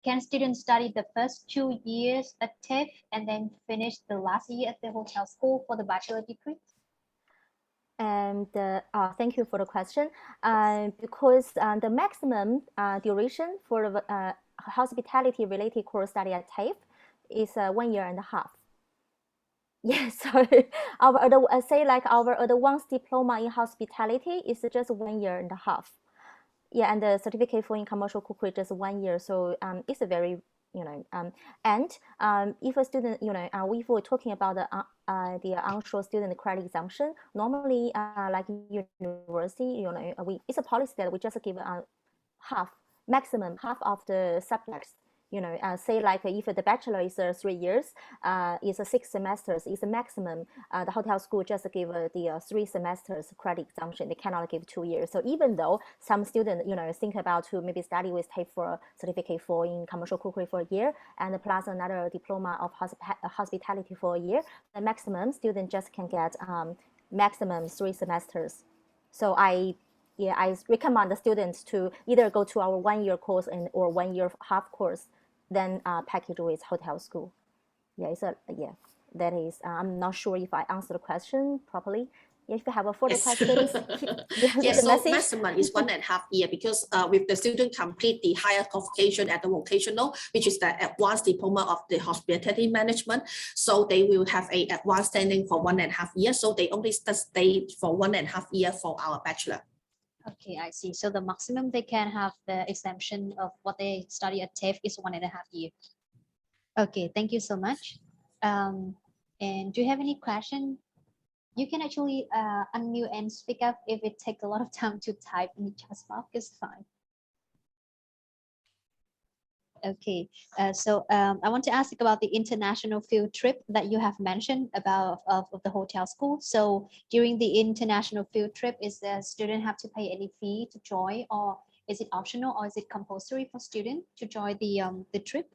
Can students study the first 2 years at Tafe and then finish the last year at the hotel school for the bachelor degree? And thank you for the question. Because the maximum duration for the hospitality-related course study at Tafe is 1.5 years. Yes, so our advanced diploma in hospitality is just 1.5 years. Yeah, and the certificate for in commercial cookery just 1 year. So it's a very, if a student, if we're talking about the onshore student credit exemption, normally like university, it's a policy that we just give maximum half of the subjects say like if the bachelor is 3 years, is 6 semesters, is the maximum. The hotel school just give the 3 semesters credit exemption. They cannot give 2 years. So even though some students, think about to maybe study with Tafe for certificate for in commercial cookery for a year, and plus another diploma of hospitality for a year, the maximum student just can get maximum 3 semesters. So I recommend the students to either go to our 1-year course or 1-year half course, then package with hotel school. That is. I'm not sure if I answered the question properly. If you have a further questions, yes. So maximum is 1.5 years because with the student complete the higher qualification at the vocational, which is the advanced diploma of the hospitality management. So they will have a advanced standing for 1.5 years. So they only stay for 1.5 years for our bachelor. Okay, I see. So the maximum they can have the exemption of what they study at TAFE is 1.5 years. Okay, thank you so much. And do you have any question? You can actually unmute and speak up if it takes a lot of time to type in the chat box. It's fine. Okay, so I want to ask about the international field trip that you have mentioned about of the hotel school. So during the international field trip, is the student have to pay any fee to join, or is it optional, or is it compulsory for student to join the trip?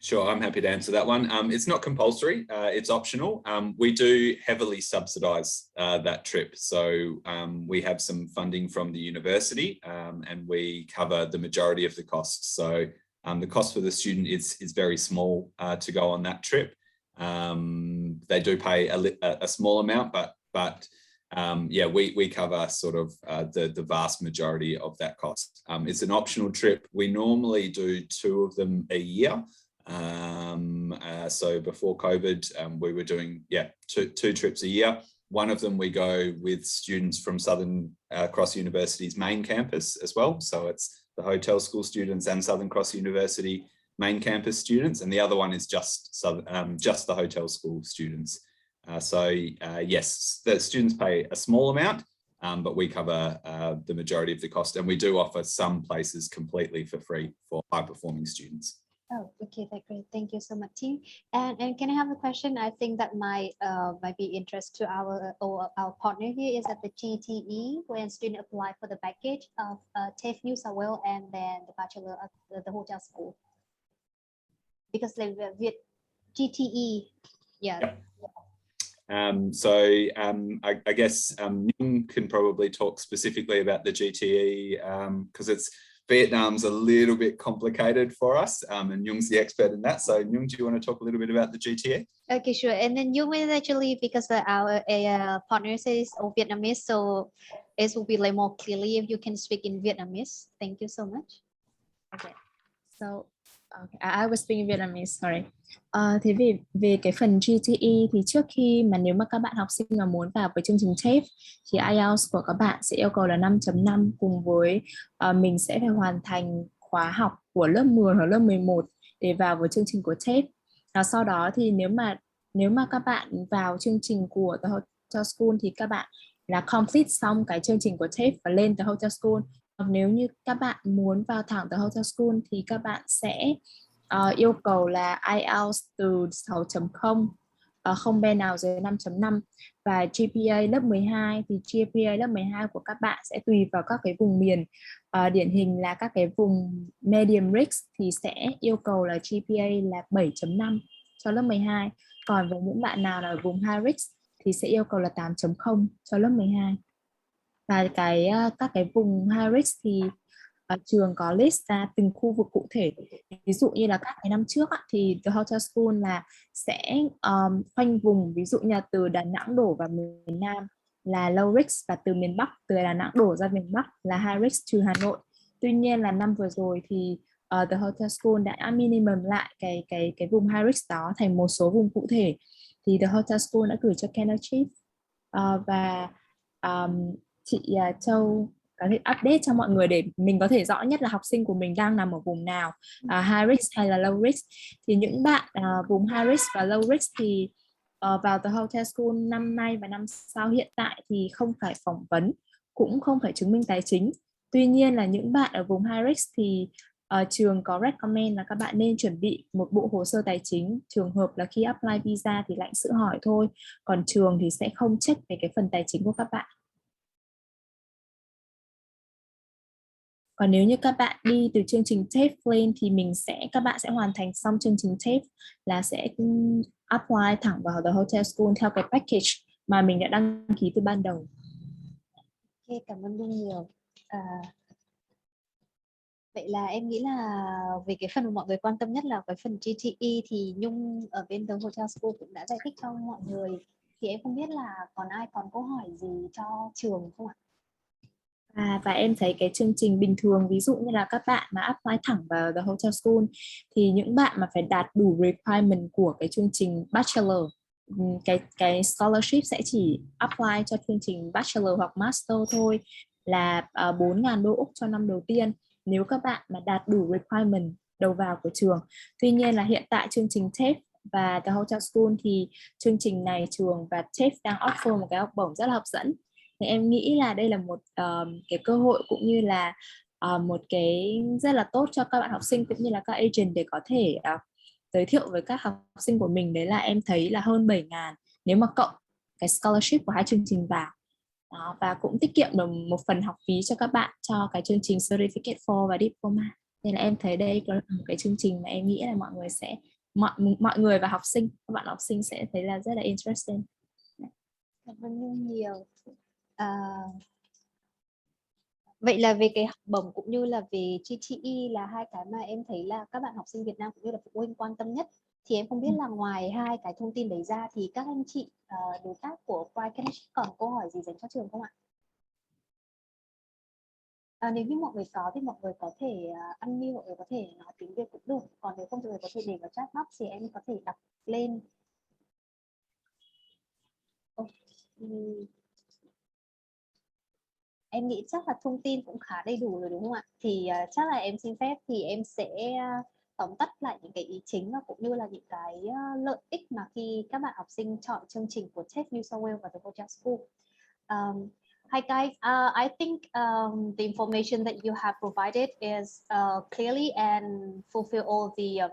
Sure, I'm happy to answer that one. It's not compulsory, it's optional. We do heavily subsidise that trip. So we have some funding from the university and we cover the majority of the costs. So the cost for the student is very small to go on that trip. They do pay a small amount, but yeah, we cover sort of the vast majority of that cost. It's an optional trip. We normally do 2 of them a year. So before COVID, we were doing, two trips a year. One of them we go with students from Southern Cross University's main campus as well. So it's the hotel school students and Southern Cross University main campus students. And the other one is just the hotel school students. Yes, the students pay a small amount, but we cover the majority of the cost. And we do offer some places completely for free for high-performing students. Oh, okay, that's great. Thank you so much, team. And can I have a question? I think that might be interest to our partner here is that the GTE, when student apply for the package of TAFE New South Wales and then the bachelor at the hotel school, because like with GTE, yeah. Yep. I guess Nhung can probably talk specifically about the GTE because Vietnam's a little bit complicated for us, and Nhung's the expert in that. So Nhung, do you want to talk a little bit about the GTE? Okay, sure. And then you will actually, because our partner says Vietnamese, so it will be like more clearly if you can speak in Vietnamese. Thank you so much. Okay. So okay, I will speak in Vietnamese, sorry. Thế về cái phần GTE thì trước khi mà nếu mà các bạn học sinh mà muốn vào với chương trình TAFE thì IELTS của các bạn sẽ yêu cầu là 5.5 cùng với mình sẽ phải hoàn thành khóa học của lớp 10 hoặc lớp 11 để vào với chương trình của TAFE. Và sau đó thì nếu mà các bạn vào chương trình của The Hotel School thì các bạn là complete xong cái chương trình của TAFE và lên The Hotel School. Hoặc nếu như các bạn muốn vào thẳng The Hotel School thì các bạn sẽ yêu cầu là IELTS từ 6.0, không bên nào dưới 5.5 và GPA lớp 12 thì GPA lớp 12 của các bạn sẽ tùy vào các cái vùng miền. Điển hình là các cái vùng medium risk thì sẽ yêu cầu là GPA là 7.5 cho lớp 12. Còn với những bạn nào là ở vùng high risk thì sẽ yêu cầu là 8.0 cho lớp 12. Và các cái vùng high risk thì trường có list ra từng khu vực cụ thể. Ví dụ như là các cái năm trước thì The Hotel School là sẽ khoanh vùng, ví dụ như từ Đà Nẵng đổ vào miền Nam là low risk và từ miền Bắc, từ Đà Nẵng đổ ra miền Bắc là high risk trừ Hà Nội. Tuy nhiên là năm vừa rồi thì The Hotel School đã minimum lại cái vùng high risk đó thành một số vùng cụ thể. Thì The Hotel School đã gửi cho Kennel Chief và chị Châu có thể update cho mọi người để mình có thể rõ nhất là học sinh của mình đang nằm ở vùng nào, high risk hay là low risk. Thì những bạn vùng high risk và low risk thì vào The Hotel School năm nay và năm sau hiện tại thì không phải phỏng vấn, cũng không phải chứng minh tài chính. Tuy nhiên là những bạn ở vùng high risk thì Trường có recommend là các bạn nên chuẩn bị một bộ hồ sơ tài chính, trường hợp là khi apply visa thì lãnh sự hỏi thôi, còn trường thì sẽ không check về cái phần tài chính của các bạn. Còn nếu như các bạn đi từ chương trình Tafe lên thì các bạn sẽ hoàn thành xong chương trình Tafe là sẽ apply thẳng vào The Hotel School theo cái package mà mình đã đăng ký từ ban đầu. Ok, cảm ơn Nhung nhiều. Vậy là em nghĩ là về cái phần mà mọi người quan tâm nhất là cái phần GTE thì Nhung ở bên The Hotel School cũng đã giải thích cho mọi người. Thì em không biết là còn ai còn câu hỏi gì cho trường không ạ? Và em thấy cái chương trình bình thường, ví dụ như là các bạn mà apply thẳng vào The Hotel School thì những bạn mà phải đạt đủ requirement của cái chương trình Bachelor, cái scholarship sẽ chỉ apply cho chương trình Bachelor hoặc Master thôi, là 4.000 đô Úc cho năm đầu tiên nếu các bạn mà đạt đủ requirement đầu vào của trường. Tuy nhiên là hiện tại chương trình Tafe và The Hotel School thì chương trình này trường và Tafe đang offer một cái học bổng rất là hấp dẫn. Thì em nghĩ là đây là một cái cơ hội cũng như là một cái rất là tốt cho các bạn học sinh cũng như là các agent để có thể giới thiệu với các học sinh của mình. Đấy là em thấy là hơn 7.000 nếu mà cộng cái scholarship của hai chương trình vào. Đó, và cũng tiết kiệm được một phần học phí cho các bạn cho cái chương trình Certificate 4 và Diploma. Nên là em thấy đây là một cái chương trình mà em nghĩ là mọi người sẽ mọi người và học sinh, các bạn học sinh sẽ thấy là rất là interesting. Cảm ơn Nhung nhiều. Vậy là về cái học bổng cũng như là về GTE là hai cái mà em thấy là các bạn học sinh Việt Nam cũng như là phụ huynh quan tâm nhất. Thì em không biết là ngoài hai cái thông tin đấy ra thì các anh chị đối tác của Pride còn câu hỏi gì dành cho trường không ạ? Nếu như mọi người có thì mọi người có thể unmute, mọi người có thể nói tiếng Việt cũng được. Còn nếu không thì mọi người có thể để vào chat box thì em có thể đọc lên. Em nghĩ chắc là thông tin cũng khá đầy đủ rồi đúng không ạ? Thì chắc là em xin phép thì em sẽ tóm tắt lại những cái ý chính và cũng như là những cái lợi ích mà khi các bạn học sinh chọn chương trình của Tafe New South Wales và The Hotel School. Hi guys, I think the information that you have provided is clearly and fulfill all the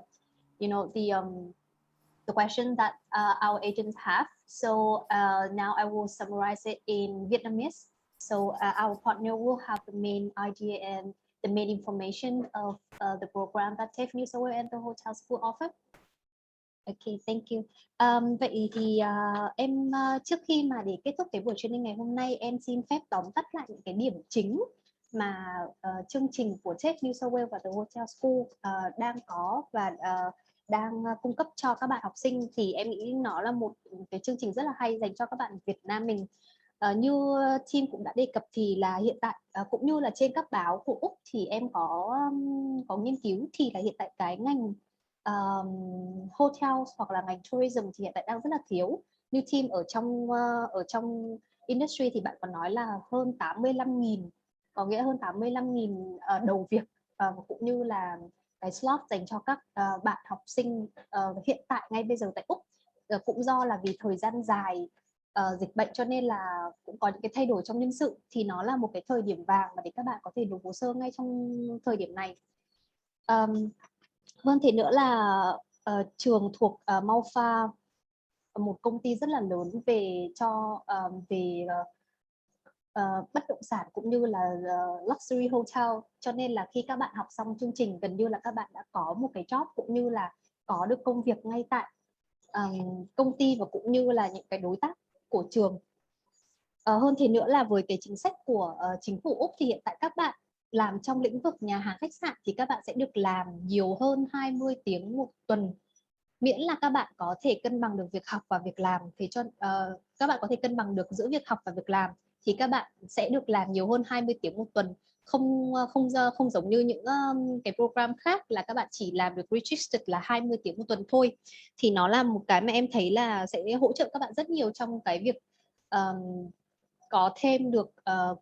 the question that our agents have. So now I will summarize it in Vietnamese. So our partner will have the main idea and the main information of the program that Tafe New South Wales and the Hotel School offer. Okay, thank you. Vậy thì em trước khi mà để kết thúc cái buổi training ngày hôm nay, em xin phép tóm tắt lại những cái điểm chính mà chương trình của Tafe New South Wales và The Hotel School đang có và đang cung cấp cho các bạn học sinh. Thì em nghĩ nó là một cái chương trình rất là hay dành cho các bạn Việt Nam mình. Như team cũng đã đề cập thì là hiện tại cũng như là trên các báo của Úc thì em có nghiên cứu thì là hiện tại cái ngành hotel hoặc là ngành tourism thì hiện tại đang rất là thiếu. Như team ở trong industry thì bạn còn nói là hơn 85.000, có nghĩa hơn 85.000 đầu việc cũng như là cái slot dành cho các bạn học sinh hiện tại ngay bây giờ tại Úc. Cũng do là vì thời gian dài dịch bệnh cho nên là cũng có những cái thay đổi trong nhân sự, thì nó là một cái thời điểm vàng mà để các bạn có thể nộp hồ sơ ngay trong thời điểm này. Hơn thế nữa là trường thuộc Malfa, một công ty rất là lớn về bất động sản cũng như là luxury hotel, cho nên là khi các bạn học xong chương trình gần như là các bạn đã có một cái job cũng như là có được công việc ngay tại công ty và cũng như là những cái đối tác của trường. Hơn thế nữa là với cái chính sách của chính phủ Úc thì hiện tại các bạn làm trong lĩnh vực nhà hàng khách sạn thì các bạn sẽ được làm nhiều hơn 20 tiếng một tuần, miễn là các bạn có thể cân bằng được việc học và việc làm. Thì các bạn có thể cân bằng được giữa việc học và việc làm thì các bạn sẽ được làm nhiều hơn 20 tiếng một tuần, không giống như những cái program khác là các bạn chỉ làm được registered là 20 tiếng một tuần thôi. Thì nó là một cái mà em thấy là sẽ hỗ trợ các bạn rất nhiều trong cái việc có thêm được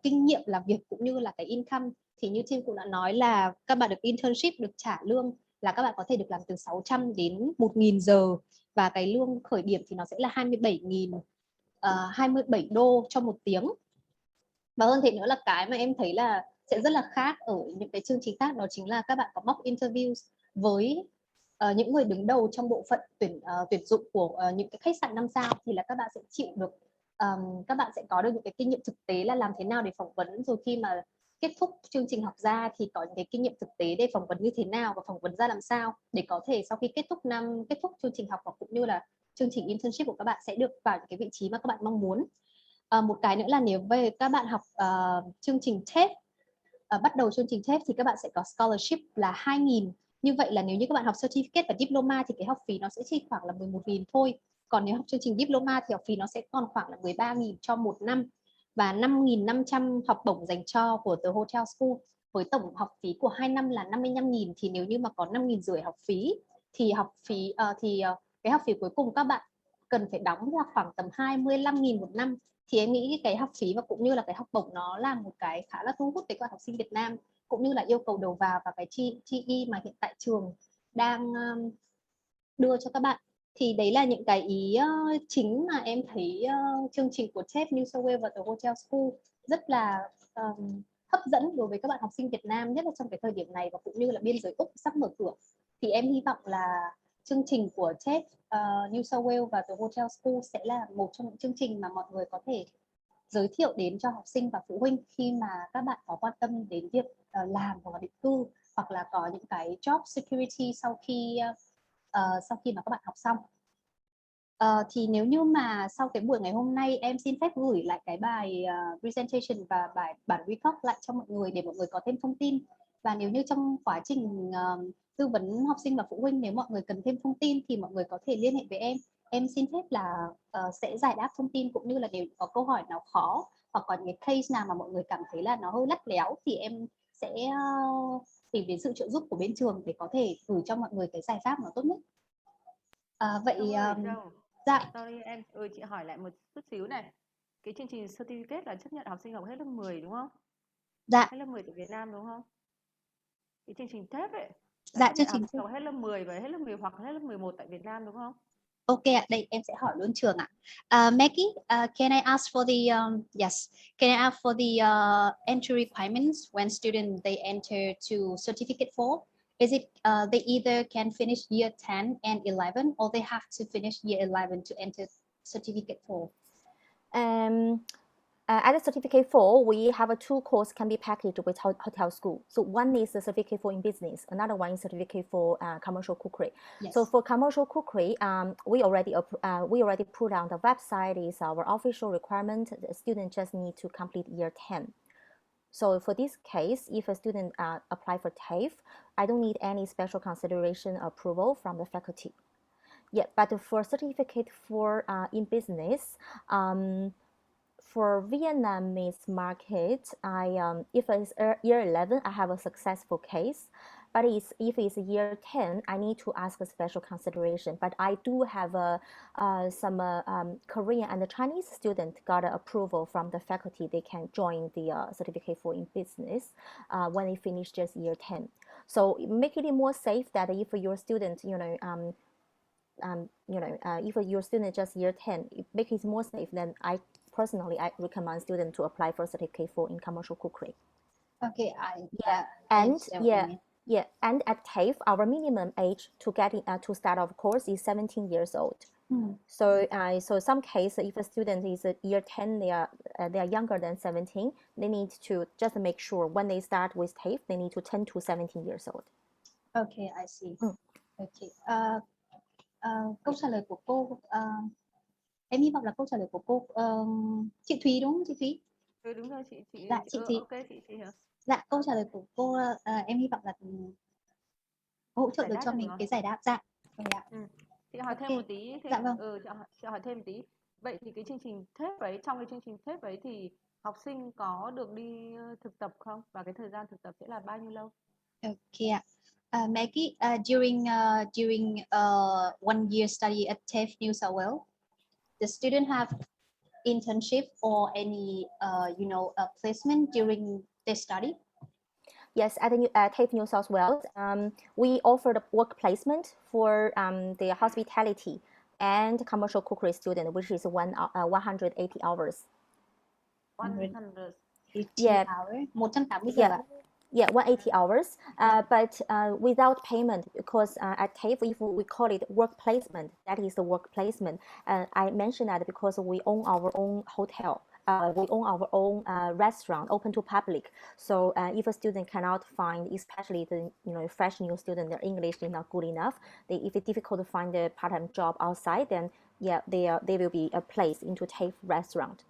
kinh nghiệm làm việc cũng như là cái income. Thì như Tim cũng đã nói là các bạn được internship, được trả lương là các bạn có thể được làm từ 600 đến 1.000 giờ, và cái lương khởi điểm thì nó sẽ là 27 đô cho một tiếng. Và hơn thế nữa là cái mà em thấy là sẽ rất là khác ở những cái chương trình khác, đó chính là các bạn có mock interviews với những người đứng đầu trong bộ phận tuyển dụng của những cái khách sạn 5 sao, thì là các bạn sẽ chịu được các bạn sẽ có được những cái kinh nghiệm thực tế là làm thế nào để phỏng vấn, rồi khi mà kết thúc chương trình học ra thì có những cái kinh nghiệm thực tế để phỏng vấn như thế nào và phỏng vấn ra làm sao để có thể sau khi kết thúc chương trình học và cũng như là chương trình internship của các bạn sẽ được vào những cái vị trí mà các bạn mong muốn. Một cái nữa là nếu về các bạn học chương trình Tafe, bắt đầu chương trình Tafe thì các bạn sẽ có scholarship là 2.000. Như vậy là nếu như các bạn học certificate và diploma thì cái học phí nó sẽ chỉ khoảng là 11.000 thôi. Còn nếu học chương trình diploma thì học phí nó sẽ còn khoảng là 13.000 cho một năm và 5.500 học bổng dành cho của The Hotel School. Với tổng học phí của 2 năm là 55.000 thì nếu như mà có 5.500 học phí thì cái học phí cuối cùng các bạn cần phải đóng là khoảng tầm 25.000 một năm. Thì em nghĩ cái học phí và cũng như là cái học bổng nó là một cái khá là thu hút với các học sinh Việt Nam, cũng như là yêu cầu đầu vào và cái chi mà hiện tại trường đang đưa cho các bạn. Thì đấy là những cái ý chính mà em thấy chương trình của Tafe, New South Wales và The Hotel School rất là hấp dẫn đối với các bạn học sinh Việt Nam, nhất là trong cái thời điểm này và cũng như là biên giới Úc sắp mở cửa. Thì em hy vọng là chương trình của Tafe, New South Wales và The Hotel School sẽ là một trong những chương trình mà mọi người có thể giới thiệu đến cho học sinh và phụ huynh khi mà các bạn có quan tâm đến việc làm hoặc là định cư, hoặc là có những cái job security sau khi mà các bạn học xong. Thì nếu như mà sau cái buổi ngày hôm nay em xin phép gửi lại cái bài presentation và bản report lại cho mọi người để mọi người có thêm thông tin. Và nếu như trong quá trình tư vấn học sinh và phụ huynh, nếu mọi người cần thêm thông tin thì mọi người có thể liên hệ với em. Em xin phép là sẽ giải đáp thông tin, cũng như là nếu có câu hỏi nào khó hoặc có những cái case nào mà mọi người cảm thấy là nó hơi lắt léo thì em sẽ tìm đến sự trợ giúp của bên trường để có thể gửi cho mọi người cái giải pháp nó tốt nhất. Vậy dạ. Sorry em chị hỏi lại một chút xíu này. Cái chương trình certificate là chấp nhận học sinh học hết lớp 10 đúng không? Dạ. Hết lớp 10 tại Việt Nam đúng không? Cái chương trình Tafe ấy. Dạ, chương trình học hết lớp 10 và hết lớp 10 hoặc hết lớp 11 tại Việt Nam đúng không? Ok ạ, đây em sẽ hỏi luôn trường ạ. Maggie, can I ask for the can I ask for the entry requirements when students they enter to certificate 4? Is it they either can finish year 10 and 11 or they have to finish year 11 to enter certificate 4? At the certificate 4, we have a 2 course can be packaged with hotel school. So one is the certificate 4 in business, another one is certificate for commercial cookery. Yes. So for commercial cookery, we already put on the website is our official requirement. The student just need to complete year 10. So for this case, if a student apply for Tafe, I don't need any special consideration or approval from the faculty. Yeah, but for certificate for in business, for Vietnamese market, if it's year 11, I have a successful case. But if it's year 10, I need to ask a special consideration. But I do have some Korean and Chinese student got approval from the faculty. They can join the certificate for in business when they finish just year 10. So make it more safe that if your student, if your student just year 10, it make it more safe. Then I recommend students to apply for certificate 4 in commercial cookery. Okay, and at Tafe, our minimum age to get to start of course is 17 years old. So some case if a student is year 10, they are younger than 17, they need to just make sure when they start with Tafe, they need to 10 to 17 years old. Okay, I see. Okay. Câu trả lời của cô, em hy vọng là câu trả lời của cô chị Thúy đúng không chị Thúy? Đúng rồi chị. Dạ chị Thúy. Ok chị hiểu. Dạ, câu trả lời của cô em hy vọng là hỗ trợ được cho mình cái giải đáp. Dạ. Chị hỏi thêm một tí. Dạ vâng. Chị hỏi thêm một tí. Vậy thì cái chương trình Tafe ấy, trong cái chương trình Tafe ấy thì học sinh có được đi thực tập không? Và cái thời gian thực tập sẽ là bao nhiêu lâu? Okay. Maggie, during 1 year study at Tafe, New South Wales, the student have internship or any placement during their study? Yes, at Tafe, New South Wales, we offer the work placement for the hospitality and commercial cookery student, which is 180 hours. 100. Yeah. hours, 180 giờ Yeah. ạ. Yeah, 180 hours, but without payment, because at Tafe, if we call it work placement, that is the work placement. I mentioned that because we own our own hotel. We own our own restaurant open to public. So if a student cannot find, especially the fresh new student, their English is not good enough, if it's difficult to find a part-time job outside, then yeah, they will be placed into Tafe restaurant.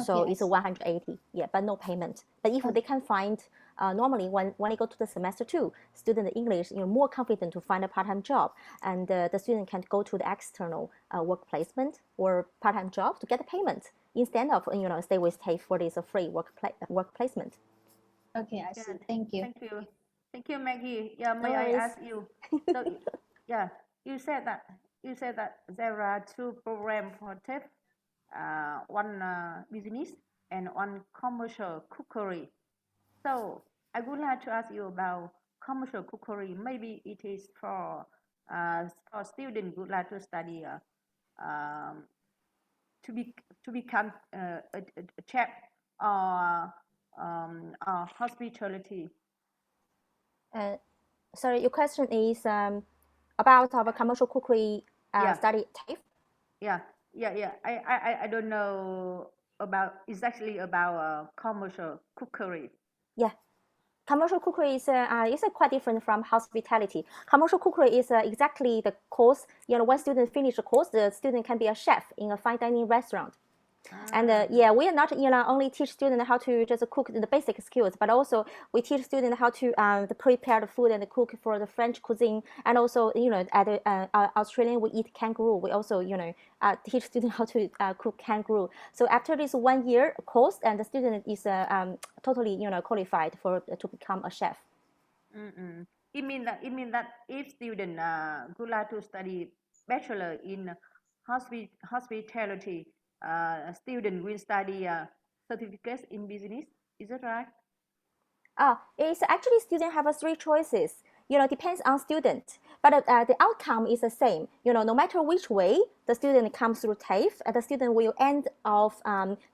So Okay, it's a 180, yeah, but no payment. But if they can find, normally when they go to the semester 2, student English, more confident to find a part-time job, and the student can go to the external work placement or part-time job to get the payment instead of stay with Tafe for this free work placement. Okay, I see. Thank you. Thank you, Maggie. Yeah, may No I worries. ask you? So, yeah, you said that there are 2 programs for TAFE, one business and one commercial cookery. So I would like to ask you about commercial cookery. Maybe it is for students who would like to study to become a chef or hospitality. Sorry, your question is about our commercial cookery study at Tafe? Yeah. I don't know exactly about commercial cookery. Yeah. Commercial cookery is quite different from hospitality. Commercial cookery is exactly the course. When students finish the course, the student can be a chef in a fine dining restaurant. And yeah, we are not only teach students how to just cook the basic skills, but also we teach students how to prepare the food and cook for the French cuisine. And also, at Australian we eat kangaroo. We also teach students how to cook kangaroo. So after this 1 year course, and the student is totally qualified to become a chef. It means that if student would like to study bachelor in hospitality, student will study certificates in business. Is that right? It's actually students have 3 choices. Depends on student, but the outcome is the same. No matter which way the student comes through TAFE, the student will end off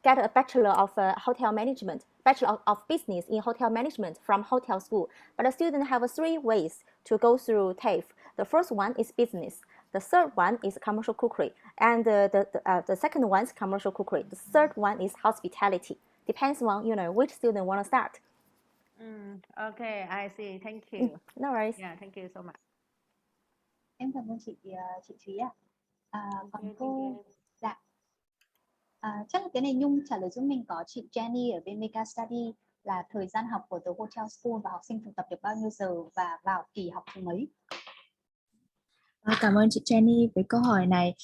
get a bachelor of hotel management, bachelor of business in hotel management from hotel school. But the student have 3 ways to go through TAFE. The first one is business. The third one is commercial cookery, and the second one is commercial cookery. The third one is hospitality. Depends on which student want to start. Okay, I see. Thank you. No worries. Yeah, thank you so much. Em cảm ơn chị Thúy ạ. Còn cô dạ. Chắc là cái này Nhung trả lời giúp mình. Có chị Jenny ở bên Mega Study là thời gian học của The Hotel School và học sinh thực tập được bao nhiêu giờ và vào kỳ học thứ mấy? Cảm ơn chị Jenny với câu hỏi này.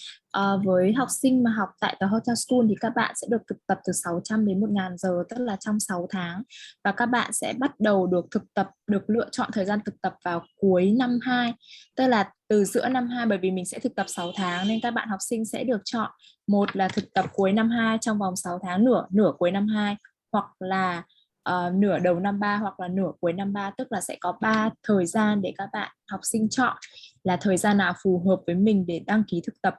Với học sinh mà học tại The Hotel School thì các bạn sẽ được thực tập từ 600 đến 1.000 giờ, tức là trong 6 tháng. Và các bạn sẽ bắt đầu được thực tập, được lựa chọn thời gian thực tập vào cuối năm 2, tức là từ giữa năm 2, bởi vì mình sẽ thực tập 6 tháng nên các bạn học sinh sẽ được chọn một là thực tập cuối năm 2 trong vòng 6 tháng, nửa cuối năm 2, hoặc là nửa đầu năm 3 hoặc là nửa cuối năm 3, tức là sẽ có 3 thời gian để các bạn học sinh chọn là thời gian nào phù hợp với mình để đăng ký thực tập.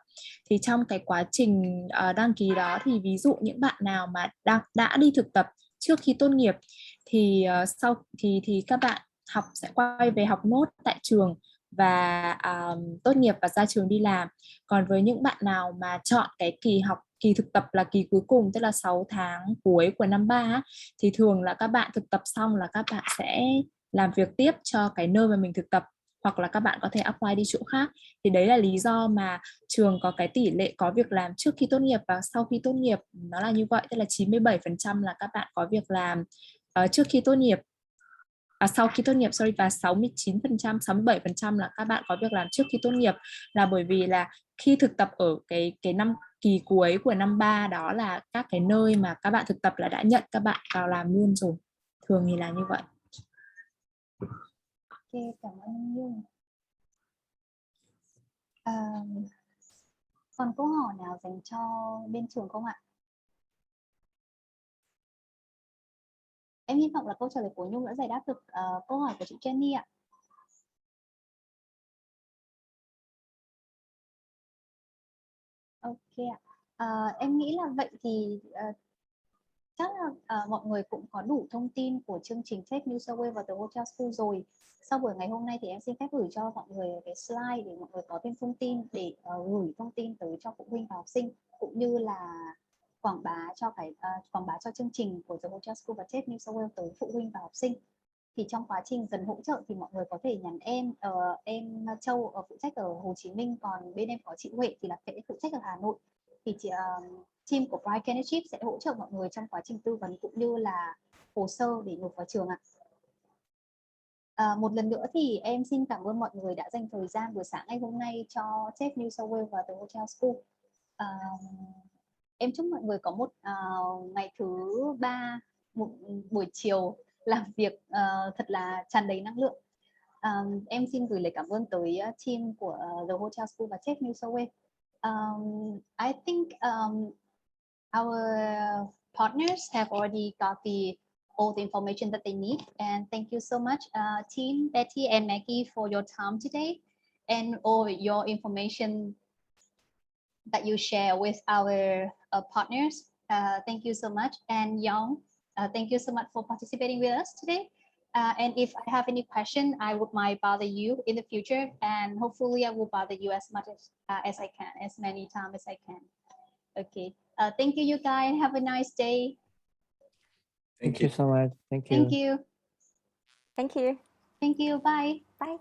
Thì trong cái quá trình đăng ký đó thì ví dụ những bạn nào mà đã đi thực tập trước khi tốt nghiệp thì thì các bạn sẽ quay về học nốt tại trường và tốt nghiệp và ra trường đi làm. Còn với những bạn nào mà chọn cái kỳ thực tập là kỳ cuối cùng, tức là 6 tháng cuối của năm 3 thì thường là các bạn thực tập xong là các bạn sẽ làm việc tiếp cho cái nơi mà mình thực tập, hoặc là các bạn có thể apply đi chỗ khác. Thì đấy là lý do mà trường có cái tỷ lệ có việc làm trước khi tốt nghiệp và sau khi tốt nghiệp nó là như vậy, tức là 97% là các bạn có việc làm trước khi tốt nghiệp, sau khi tốt nghiệp và 69%, 67% là các bạn có việc làm trước khi tốt nghiệp, là bởi vì là khi thực tập ở cái năm kỳ cuối của năm 3 đó là các cái nơi mà các bạn thực tập là đã nhận các bạn vào làm luôn rồi. Thường thì là như vậy. Ok, cảm ơn Nhung. Còn câu hỏi nào dành cho bên trường không ạ? Em hy vọng là câu trả lời của Nhung đã giải đáp được câu hỏi của chị Jenny ạ. Ok ạ. Em nghĩ là vậy thì chắc là mọi người cũng có đủ thông tin của chương trình Tafe New South Wales và The Hotel School rồi. Sau buổi ngày hôm nay thì em xin phép gửi cho mọi người cái slide để mọi người có thêm thông tin để gửi thông tin tới cho phụ huynh và học sinh, cũng như là quảng bá cho chương trình của The Hotel School và Tafe New South Wales tới phụ huynh và học sinh. Thì trong quá trình dần hỗ trợ thì mọi người có thể nhắn em Châu ở phụ trách ở Hồ Chí Minh, còn bên em có chị Huệ thì là sẽ phụ trách ở Hà Nội. Thì team của Bright Internships sẽ hỗ trợ mọi người trong quá trình tư vấn cũng như là hồ sơ để nộp vào trường ạ. Một lần nữa thì em xin cảm ơn mọi người đã dành thời gian buổi sáng ngày hôm nay cho Tafe New South Wales và The Hotel School. Em chúc mọi người có một ngày thứ ba, một buổi chiều làm việc thật là tràn đầy năng lượng. Em xin gửi lời cảm ơn tới team của The Hotel School và Tafe New South Wales. I think our partners have already got all the information that they need, and thank you so much, team Betty and Maggie, for your time today and all your information that you share with our partners. Thank you so much. And Young, thank you so much for participating with us today. And if I have any question, I would might bother you in the future, and hopefully I will bother you as much as I can, as many times as I can. Okay. Thank you, you guys. Have a nice day. Thank you so much. Thank you. Thank you. Thank you. Thank you. Bye. Bye.